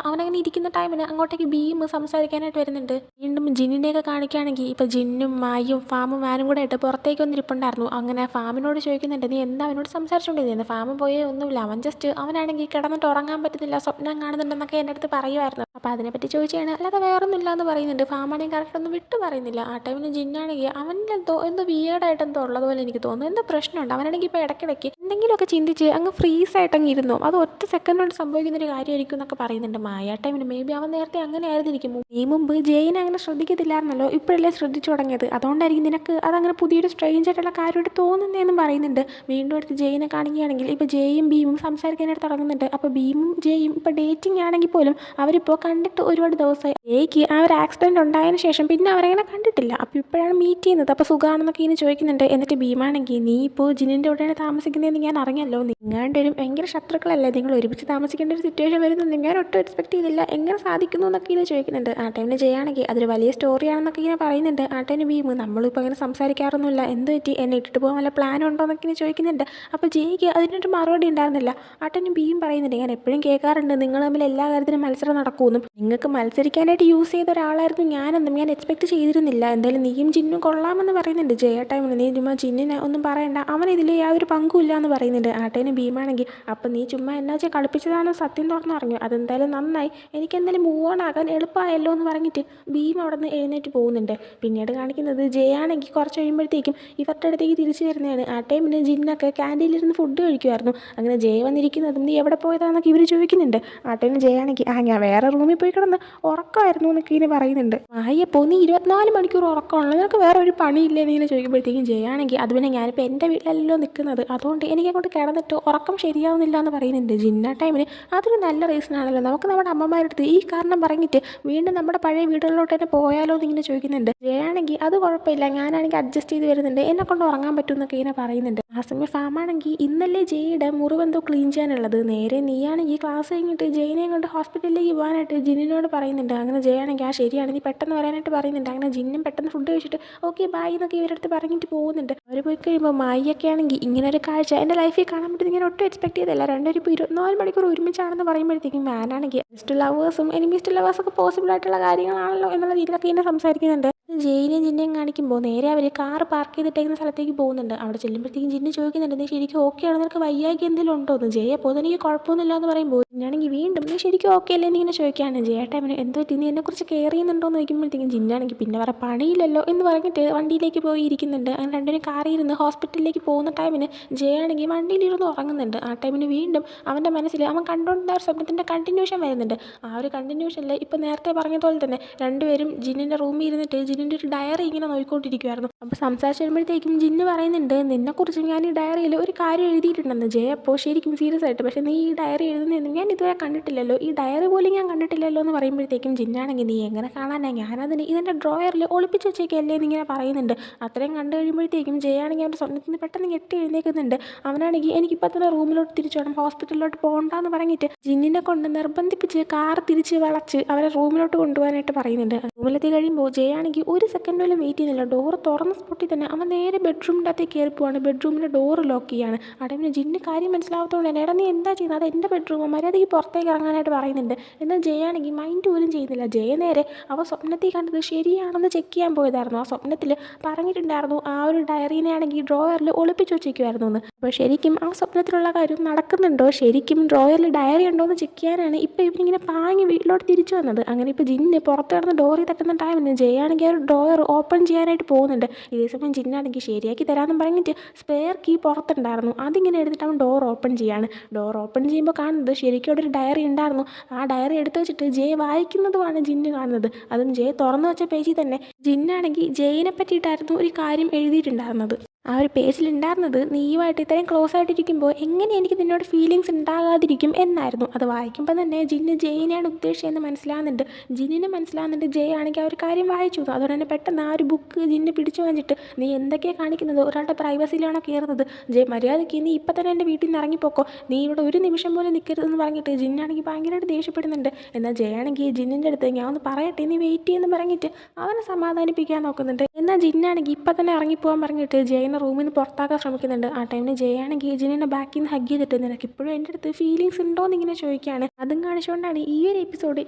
അവനങ്ങനെ ഇരിക്കുന്ന ടൈമിന് അങ്ങോട്ടേക്ക് ബീം സംസാരിക്കാനായിട്ട് വരുന്നുണ്ട്. വീണ്ടും ജിന്നിനെയൊക്കെ കാണിക്കുകയാണെങ്കിൽ ഇപ്പോൾ ജിന്നും മായും ഫാമും വാനും കൂടെ ആയിട്ട് പുറത്തേക്ക് വന്നിരിപ്പുണ്ടായിരുന്നു. അങ്ങനെ ഫാമിനോട് ചോദിക്കുന്നുണ്ട് നീ എന്താ അവനോട് സംസാരിച്ചുകൊണ്ടിരുന്നത്, ഫാമ് പോയേ ഒന്നുമില്ല, അവൻ ജസ്റ്റ് അവനാണെങ്കിൽ കിടന്നിട്ട് ഉറങ്ങാൻ പറ്റുന്നില്ല, സ്വപ്നം കാണുന്നുണ്ടെന്നൊക്കെ എൻ്റെ അടുത്ത് പറയുമായിരുന്നു. അപ്പോൾ അതിനെപ്പറ്റി ചോദിച്ചാണ്, അല്ലാതെ വേറൊന്നുമില്ല എന്ന് പറയുന്നുണ്ട്. ഫാമാണെങ്കിൽ കറക്റ്റ് ഒന്നും വിട്ട് പറയുന്നില്ല. ആ ടൈമിൽ ജിന്നാണെങ്കിൽ അവൻ്റെ വീടായിട്ട് എന്തോ ഉള്ളതുപോലെ എനിക്ക് തോന്നുന്നു, എന്തോ പ്രശ്നമുണ്ട്. അവനാണെങ്കിൽ ഇപ്പോൾ ഇടയ്ക്കിടയ്ക്ക് എന്തെങ്കിലുമൊക്കെ ചിന്തിച്ച് അങ്ങ് ഫ്രീസായിട്ടങ്ങ് ഇരുന്നു, അത് ഒറ്റ സെക്കൻഡ് കൊണ്ട് സംഭവിക്കുന്നൊരു കാര്യമായിരിക്കും എന്നൊക്കെ പറയുന്നുണ്ട്. മായ ടൈമിന് മേ ബി അവൻ നേരത്തെ അങ്ങനെ ആയിരുന്നിരിക്കും. ഈ മുമ്പ് ജയിനെ അങ്ങനെ ശ്രദ്ധിക്കത്തില്ലായിരുന്നല്ലോ, ഇപ്പോഴല്ലേ ശ്രദ്ധിച്ചു തുടങ്ങിയത്, അതുകൊണ്ടായിരിക്കും നിനക്ക് അതങ്ങനെ പുതിയൊരു സ്ട്രേഞ്ച് ആയിട്ടുള്ള കാര്യമായിട്ട് തോന്നുന്നതെന്നും പറയുന്നുണ്ട്. വീണ്ടും എടുത്ത് ജയിനെ കാണിക്കുകയാണെങ്കിൽ ഇപ്പോൾ ജയും ഭീമും സംസാരിക്കാനായിട്ട് തുടങ്ങുന്നുണ്ട്. അപ്പോൾ ഭീമും ജയും ഇപ്പോൾ ഡേറ്റിംഗ് ആണെങ്കിൽ പോലും അവരിപ്പോൾ കണ്ടിട്ട് ഒരുപാട് ദിവസമായി. ജയ്ക്ക് ആ ഒരു ആക്സിഡൻറ്റ് ഉണ്ടായതിനു ശേഷം പിന്നെ അവരങ്ങനെ കണ്ടിട്ടില്ല. അപ്പോൾ ഇപ്പോഴാണ് മീറ്റ് ചെയ്യുന്നത്. അപ്പോൾ സുഖമാണെന്നൊക്കെ ഇങ്ങനെ ചോദിക്കുന്നുണ്ട്. എന്നിട്ട് ഭീമാണെങ്കിൽ നീ ഇപ്പോൾ ജിന്നിൻ്റെ കൂടെയാണ് താമസിക്കുന്നതെന്ന് ഞാൻ അറിഞ്ഞല്ലോ, നിങ്ങളുടെ ഒരു ഭയങ്കര ശത്രുക്കളല്ലേ, നിങ്ങൾ ഒരുമിച്ച് താമസിക്കേണ്ട ഒരു സിറ്റുവേഷൻ വരുന്നത് ഞാൻ ഒട്ടും എക്സ്പെക്ട് ചെയ്തില്ല, എങ്ങനെ സാധിക്കുന്നു എന്നൊക്കെ ഇങ്ങനെ ചോദിക്കുന്നുണ്ട്. ആ ടൈമിൽ ചെയ്യുകയാണെങ്കിൽ അതൊരു വലിയ സ്റ്റോറിയാണെന്നൊക്കെ ഇങ്ങനെ പറയുന്നുണ്ട്. ആ ടൈമിൽ ഭീമ് നമ്മളിപ്പോൾ അങ്ങനെ സംസാരിക്കാറൊന്നുമില്ല, എന്ത് പറ്റി, എന്നെ ഇട്ടിട്ട് പോകാൻ വല്ല പ്ലാൻ ഉണ്ടോ എന്നൊക്കെ ഇങ്ങനെ ചോദിക്കുന്നുണ്ട്. അപ്പോൾ ജയ്ക്ക് അതിനൊരു മറുപടി ഉണ്ടായിരുന്നില്ല. ആ ടൈമിൽ ഭീം പറയുന്നുണ്ട് ഞാൻ എപ്പോഴും കേൾക്കാറുണ്ട് നിങ്ങൾ തമ്മിൽ എല്ലാ കാര്യത്തിലും മത്സരം നടക്കുമെന്നും, നിങ്ങൾക്ക് മത്സരിക്കാനായിട്ട് യൂസ് ചെയ്ത ഒരാളായിരുന്നു ഞാനെന്നും ഞാൻ എക്സ്പെക്ട് ചെയ്തിരുന്നില്ല, എന്തായാലും നീയും ജിന്നും കൊള്ളാമെന്ന് പറയുന്നുണ്ട്. ജയ ടൈമിൽ നീ ചുമ്മാ ജിന്നിനെ ഒന്നും പറയണ്ട, അവൻ ഇതിൽ യാതൊരു പങ്കുമില്ല എന്ന് പറയുന്നുണ്ട്. ആ ടൈമിൽ ഭീമാണെങ്കിൽ അപ്പം നീ ചുമ്മാ എന്നാച്ചാൽ കളിപ്പിച്ചതാണെന്ന് സത്യം തുറന്നു പറഞ്ഞു, അതെന്തായാലും നന്നായി, എനിക്കെന്തായാലും മൂവ് ഓൺ ആകാൻ എളുപ്പമായല്ലോ എന്ന് പറഞ്ഞിട്ട് ഭീം അവിടെ നിന്ന് എഴുന്നേറ്റ് പോകുന്നുണ്ട്. പിന്നീട് കാണിക്കുന്നത് ജയാണെങ്കിൽ കുറച്ച് കഴിയുമ്പോഴത്തേക്കും ഇവരുടെ അടുത്തേക്ക് തിരിച്ചു വരുന്നതാണ്. ആ ടൈമിന് ജിന്നൊക്കെ ക്യാൻറ്റീനിലിരുന്ന് ഫുഡ് കഴിക്കുമായിരുന്നു. അങ്ങനെ ജയ വന്നിരിക്കുന്നതും നീ എവിടെ പോയതാണെന്നൊക്കെ ഇവർ ചോദിക്കുന്നുണ്ട്. ആ ടൈമിൽ ജയാണെങ്കിൽ ഞാൻ വേറെ റൂമിൽ പോയി കിടന്ന് ഉറക്കമായിരുന്നു എന്നൊക്കെ ഇങ്ങനെ പറയുന്നുണ്ട്. അയ്യപ്പോൾ നീ 24 മണിക്കൂർ ഉറക്കമാണല്ലോ, നിനക്ക് വേറെ ഒരു പണിയില്ലേ എന്നിങ്ങനെ ചോദിക്കുമ്പോഴത്തേക്കും ജയാണെങ്കിൽ അത് പിന്നെ ഞാനിപ്പോൾ എൻ്റെ വീട്ടിലല്ലോ നിൽക്കുന്നത്, അതുകൊണ്ട് എനിക്കങ്ങോട്ട് കിടന്നിട്ട് ഉറക്കം ശരിയാവുന്നില്ല എന്ന് പറയുന്നുണ്ട്. ജിന്ന ടൈമിന് അതൊരു നല്ല റീസൺ ആണല്ലോ, നമുക്ക് നമ്മുടെ അമ്മമാരുടെ അടുത്ത് ഈ കാരണം പറഞ്ഞിട്ട് വീണ്ടും നമ്മുടെ പഴയ വീടുകളിലോട്ട് തന്നെ പോയാലോ എന്നിങ്ങനെ ചോദിക്കുന്നുണ്ട്. ജയാണെങ്കിൽ അത് കുഴപ്പമില്ല, ഞാനാണെങ്കിൽ അഡ്ജസ്റ്റ് ചെയ്ത് വരുന്നുണ്ട്, എന്നെ കൊണ്ട് ഉറങ്ങാൻ പറ്റും എന്നൊക്കെ ഇങ്ങനെ പറയുന്നുണ്ട്. ആ സമയം ഫാമാണെങ്കിൽ ഇന്നല്ലേ ജയുടെ മുറിവെന്തോ ക്ലീൻ ചെയ്യാനുള്ളത്, നേരെ നീയാണെങ്കിൽ ക്ലാസ് കഴിഞ്ഞിട്ട് ജയിനെയും കൊണ്ട് ഹോസ്പിറ്റലിലേക്ക് പോകാനായിട്ട് ജിന്നിനോട് പറയുന്നുണ്ട്. അങ്ങനെ ജയാണെങ്കിൽ ശരിയാണ് നീ പെട്ടെന്ന് വരാനായിട്ട് പറയുന്നുണ്ട്. അങ്ങനെ ജിന്നും പെട്ടെന്ന് ഫുഡ് കഴിച്ചിട്ട് ഓക്കെ ബൈ എന്നൊക്കെ ഇവരടുത്ത് പറഞ്ഞിട്ട് പോകുന്നുണ്ട്. അവർ പോയി കഴിയുമ്പോൾ മായിയൊക്കെ ആണെങ്കിൽ ഇങ്ങനെ ഒരു കാഴ്ച എൻ്റെ ലൈഫിൽ കാണാൻ പറ്റും ഇങ്ങനെ ഒട്ടും എക്സ്പെക്ട് ചെയ്തില്ല, രണ്ടുപേരും ഇപ്പോൾ 24 മണിക്കൂർ ഒരുമിച്ചാണെന്ന് പറയുമ്പോഴത്തേക്കും വാനാണെങ്കിൽ ജസ്റ്റ് ലവേഴ്സും എനിമീസ് ടു ലവേഴ്സൊക്കെ പോസിബിൾ ആയിട്ടുള്ള കാര്യങ്ങളാണല്ലോ എന്നുള്ള രീതിയിലൊക്കെ ഇങ്ങനെ സംസാരിക്കുന്നുണ്ട്. ജയിനെയും ജിന്നെയും കാണിക്കുമ്പോൾ നേരെ അവർ കാർ പാർക്ക് ചെയ്തിട്ടേക്കുന്ന സ്ഥലത്തേക്ക് പോകുന്നുണ്ട്. അവിടെ ചെല്ലുമ്പോഴത്തേക്കും ജിന്ന് ചോദിക്കുന്നുണ്ട്, നീ ശരിക്കും ഓക്കെ ആണോ, നിനക്ക് വയ്യായ്ക എന്തെങ്കിലും ഉണ്ടോ എന്ന്. ജയ അപ്പോൾ എനിക്ക് കുഴപ്പമൊന്നുമില്ല എന്ന് പറയുമ്പോൾ ജിന്നാണെങ്കിൽ വീണ്ടും നീ ശരിക്കും ഓക്കെ അല്ലേ എന്നിങ്ങനെ ചോദിക്കുകയാണ്. ജയേട്ട അവന് എന്തോ നീ എന്നെക്കുറിച്ച് കെയർ ചെയ്യുന്നുണ്ടോ എന്ന് ചോദിക്കുമ്പോഴത്തേക്കും ജിന്നാണെങ്കിൽ പിന്നെ വേറെ പണിയില്ലല്ലോ എന്ന് പറഞ്ഞിട്ട് വണ്ടിയിലേക്ക് പോയി ഇരിക്കുന്നുണ്ട്. അങ്ങനെ രണ്ടിനും കാറിൽ ഇരുന്ന് ഹോസ്പിറ്റലിലേക്ക് പോകുന്ന ടൈമിന് ജയാണെങ്കിൽ വണ്ടിയിലിരുന്ന് ഉറങ്ങുന്നുണ്ട്. ആ ടൈമിന് വീണ്ടും അവൻ്റെ മനസ്സിൽ അവൻ കണ്ടുകൊണ്ടിരുന്ന ഒരു സ്വപ്നത്തിൻ്റെ കണ്ടിന്യൂഷൻ വരുന്നുണ്ട്. ആ ഒരു കണ്ടിന്യൂഷനിൽ ഇപ്പം നേരത്തെ പറഞ്ഞതുപോലെ തന്നെ രണ്ടുപേരും ജിന്നിൻ്റെ റൂമിൽ ഇരുന്നിട്ട് ജിന്നിൻ്റെ ഒരു ഡയറി ഇങ്ങനെ നോക്കിക്കൊണ്ടിരിക്കുമായിരുന്നു. അപ്പോൾ സംസാരിച്ച് വരുമ്പോഴത്തേക്കും ജിന്ന് പറയുന്നുണ്ട്, നിന്നെക്കുറിച്ച് ഞാൻ ഈ ഡയറിയിൽ ഒരു കാര്യം എഴുതിയിട്ടുണ്ടെന്ന്. ജയ അപ്പോൾ ശരിക്കും സീരിയസ് ആയിട്ട്, പക്ഷേ നീ ഈ ഡയറി എഴുതുന്നതെന്ന് ഞാൻ ഇതുവരെ കണ്ടിട്ടില്ലല്ലോ, ഈ ഡയറി പോലും ഞാൻ കണ്ടിട്ടില്ലല്ലോ എന്ന് പറയുമ്പോഴത്തേക്കും ജിന്നാണെങ്കിൽ നീ എങ്ങനെ കാണാനാ, ഞാനതിന് ഇതിൻ്റെ ഡ്രോയറിൽ ഒളിപ്പിച്ച് വെച്ചേക്കല്ലേ എന്നിങ്ങനെ പറയുന്നുണ്ട്. അത്രയും കണ്ടു കഴിയുമ്പോഴത്തേക്കും ജയാണെങ്കിൽ അവൻ്റെ സ്വപ്നത്തിൽ നിന്ന് പെട്ടെന്ന് ഞെട്ടി എഴുന്നേൽക്കുന്നുണ്ട്. അവനാണെങ്കിൽ എനിക്കിപ്പോൾ തന്നെ റൂമിലോട്ട് തിരിച്ചു വേണം, ഹോസ്പിറ്റലിലോട്ട് പോകണ്ടെന്ന് പറഞ്ഞിട്ട് ജിന്നിനെ കൊണ്ട് നിർബന്ധിപ്പിച്ച് കാർ തിരിച്ച് വളച്ച് അവരെ റൂമിലോട്ട് കൊണ്ടുപോകാനായിട്ട് പറയുന്നുണ്ട്. റൂമിലെത്തി കഴിയുമ്പോൾ ജയാണെങ്കിൽ ഒരു സെക്കൻഡ് പോലും വെയിറ്റ് ചെയ്യുന്നില്ല. ഡോറ് തുറന്ന സ്പോട്ടിൽ തന്നെ അവൻ നേരെ ബെഡ്റൂമിൻ്റെ അകത്തേക്ക് കയറി പോവാണ്. ബെഡ്റൂമിൻ്റെ ഡോറ് ലോക്ക് ചെയ്യാണ്. അടവിന് ജിന്ന് കാര്യം മനസ്സിലാവത്തോണ്ട് തന്നെ, എടാ നീ എന്താ ചെയ്യുന്നത്, അത് എൻ്റെ ബെഡ്റൂം, മര്യാദയ്ക്ക് പുറത്തേക്ക് ഇറങ്ങാനായിട്ട് പറയുന്നുണ്ട്. എന്നാൽ ജയാണെങ്കിൽ മൈൻഡ് പോലും ചെയ്യുന്നില്ല. ജയ നേരെ അവ സ്വപ്നത്തിൽ കണ്ടത് ശരിയാണെന്ന് ചെക്ക് ചെയ്യാൻ പോയതായിരുന്നു. ആ സ്വപ്നത്തിൽ പറഞ്ഞിട്ടുണ്ടായിരുന്നു ആ ഒരു ഡയറീനെ ആണെങ്കിൽ ഡ്രോയറിൽ ഒളിപ്പിച്ച് വെച്ചേക്കുമായിരുന്നു എന്ന്. അപ്പോൾ ശരിക്കും ആ സ്വപ്നത്തിലുള്ള കാര്യം നടക്കുന്നുണ്ടോ, ശരിക്കും ഡ്രോയറിൽ ഡയറി ഉണ്ടോ എന്ന് ചെക്ക് ചെയ്യാനാണ് ഇപ്പോൾ ഇവനിങ്ങനെ പാങ്ങി വീട്ടിലോട്ട് തിരിച്ചു വന്നത്. അങ്ങനെ ഇപ്പോൾ ജിന്ന് പുറത്ത് കിടന്ന് ഡോറിൽ തട്ടുന്ന ടൈമിന് ജയാണെങ്കിൽ ആ ഒരു ഡ്രോയർ ഓപ്പൺ ചെയ്യാനായിട്ട് പോകുന്നുണ്ട്. ഇതേ സമയം ജിന്നാണെങ്കിൽ ശരിയാക്കി തരാമെന്ന് പറഞ്ഞിട്ട് സ്പെയർ കീ പുറത്തുണ്ടായിരുന്നു. അതിങ്ങനെ എടുത്തിട്ട് അവൻ ഡോർ ഓപ്പൺ ചെയ്യാണ്. ഡോർ ഓപ്പൺ ചെയ്യുമ്പോൾ കാണുന്നത് ശരിക്കും അവിടെ ഒരു ഡയറി ഉണ്ടായിരുന്നു. ആ ഡയറി എടുത്ത് വെച്ചിട്ട് ജയ് വായിക്കുന്നതുമാണ് ജിന്ന് കാണുന്നത്. അതും ജയ് തുറന്നു വെച്ച പേജിൽ തന്നെ ജിന്നാണെങ്കിൽ ജയിനെ പറ്റിയിട്ടായിരുന്നു ഒരു കാര്യം എഴുതിയിട്ടുണ്ടായിരുന്നത്. ആ ഒരു പേജിലുണ്ടായിരുന്നത്, നീയുമായിട്ട് ഇത്രയും ക്ലോസ് ആയിട്ടിരിക്കുമ്പോൾ എങ്ങനെ എനിക്ക് നിന്നോട് ഫീലിങ്സ് ഉണ്ടാകാതിരിക്കും എന്നായിരുന്നു. അത് വായിക്കുമ്പോൾ തന്നെ ജിന്ന് ജയിനെയാണ് ഉദ്ദേശിച്ചതെന്ന് മനസ്സിലാകുന്നുണ്ട്. ജിന്നിന് മനസ്സിലാകുന്നുണ്ട് ജയ് ആണെങ്കിൽ ആ ഒരു കാര്യം വായിച്ചു. അതുകൊണ്ട് തന്നെ പെട്ടെന്ന് ആ ഒരു ബുക്ക് ജിന്ന് പിടിച്ചു വാങ്ങിച്ചിട്ട്, നീ എന്തൊക്കെയാണ് കാണിക്കുന്നത്, ഒരാളുടെ പ്രൈവസിയിലാണോ കയറുന്നത്, ജയ് മര്യാദയ്ക്ക് നീ ഇപ്പം തന്നെ എൻ്റെ വീട്ടിൽ നിന്ന് ഇറങ്ങിപ്പോക്കോ, നീ ഇവിടെ ഒരു നിമിഷം പോലും നിൽക്കരുതെന്ന് പറഞ്ഞിട്ട് ജിന്നാണെങ്കിൽ ഭയങ്കരമായിട്ട് ദേഷ്യപ്പെടുന്നുണ്ട്. എന്നാൽ ജയാണെങ്കിൽ ജിന്നിൻ്റെ അടുത്ത് ഞാൻ ഒന്ന് പറയട്ടെ, നീ വെയിറ്റ് ചെയ്യുമെന്ന് പറഞ്ഞിട്ട് അവനെ സമാധാനിപ്പിക്കാൻ നോക്കുന്നുണ്ട്. എന്നാൽ ജിന്നാണെങ്കിൽ ഇപ്പം തന്നെ ഇറങ്ങിപ്പോകാൻ പറഞ്ഞിട്ട് ജയനെ റൂമിൽ നിന്ന് പുറത്താക്കാൻ ശ്രമിക്കുന്നുണ്ട്. ആ ടൈമിന് ജയാണെങ്കിൽ ജിന്നിനെ ബാക്കിൽ നിന്ന് ഹഗ് ചെയ്തിട്ട്, നിനക്ക് ഇപ്പോഴും എൻ്റെ അടുത്ത് ഫീലിങ്സ് ഉണ്ടോ എന്നിങ്ങനെ ചോദിക്കുകയാണ്. അതും കാണിച്ചുകൊണ്ടാണ് ഈ ഒരു എപ്പിസോഡ്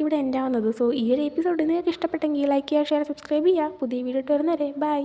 ഇവിടെ എൻഡ് ആവുന്നത്. സോ ഈ ഒരു എപ്പിസോഡ് നിങ്ങൾക്ക് ഇഷ്ടപ്പെട്ടെങ്കിൽ ലൈക്ക് ചെയ്യുക, ഷെയർ, സബ്സ്ക്രൈബ് ചെയ്യുക. പുതിയ വീഡിയോ ഇട്ട് വരുന്നവരെ ബൈ.